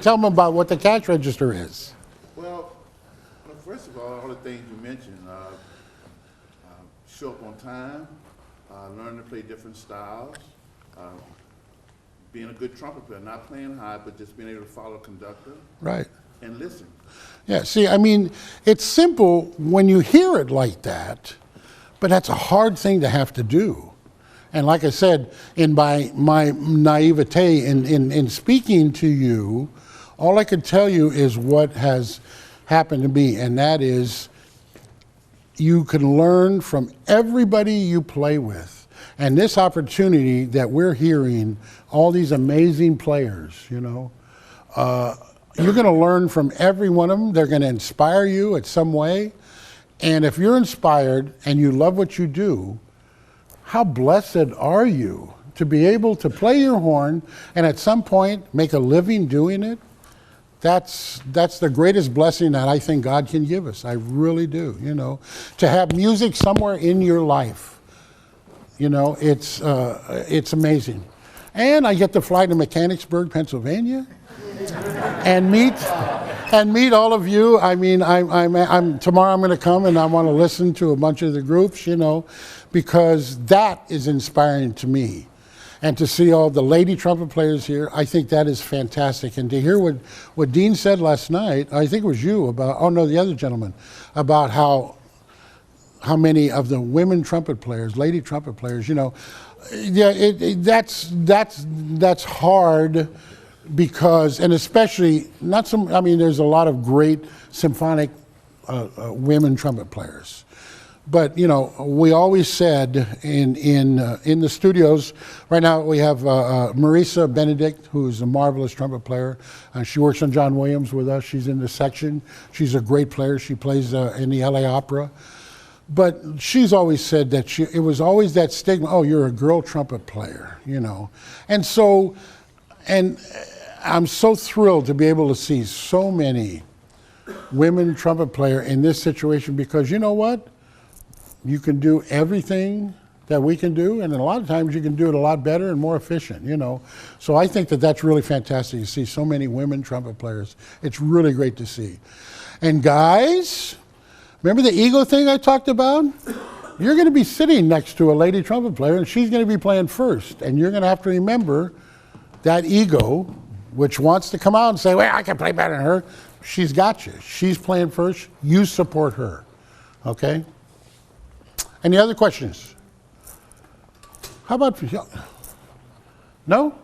tell them about what the cash register is. Well, first of all the things you mentioned, show up on time, learn to play different styles, being a good trumpet player, not playing high, but just being able to follow conductor. Right. And listen. Yeah, see, I mean, it's simple when you hear it like that, but that's a hard thing to have to do. And like I said, in my naivete in speaking to you, all I can tell you is what has happened to me, and that is you can learn from everybody you play with. And this opportunity that we're hearing, all these amazing players, you know, you're going to learn from every one of them. They're going to inspire you in some way. And if you're inspired and you love what you do, how blessed are you to be able to play your horn and at some point make a living doing it? That's the greatest blessing that I think God can give us. I really do, you know. To have music somewhere in your life, you know, it's amazing. And I get to fly to Mechanicsburg, Pennsylvania, and meet all of you. I mean, tomorrow I'm going to come and I want to listen to a bunch of the groups, you know, because that is inspiring to me. And to see all the lady trumpet players here, I think that is fantastic. And to hear what Dean said last night, I think it was you about, oh no, the other gentleman, about how many of the women trumpet players, lady trumpet players, you know, yeah, that's hard because, and especially not some. I mean, there's a lot of great symphonic women trumpet players, but you know, we always said in the studios. Right now, we have Marisa Benedict, who is a marvelous trumpet player. She works on John Williams with us. She's in the section. She's a great player. She plays in the LA Opera. But she's always said that it was always that stigma, oh, you're a girl trumpet player, you know. And so, and I'm so thrilled to be able to see so many women trumpet player in this situation because you know what? You can do everything that we can do, and a lot of times you can do it a lot better and more efficient, you know. So I think that that's really fantastic to see so many women trumpet players. It's really great to see. And guys, remember the ego thing I talked about? You're going to be sitting next to a lady trumpet player, and she's going to be playing first. And you're going to have to remember that ego, which wants to come out and say, well, I can play better than her. She's got you. She's playing first. You support her. Okay? Any other questions? How about, no?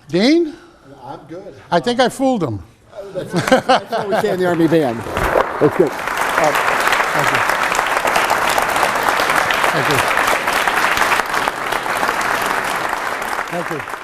Dean? I'm good. I think I fooled him. That's why we stay in the Army Band. That's good. Thank you. Thank you. Thank you.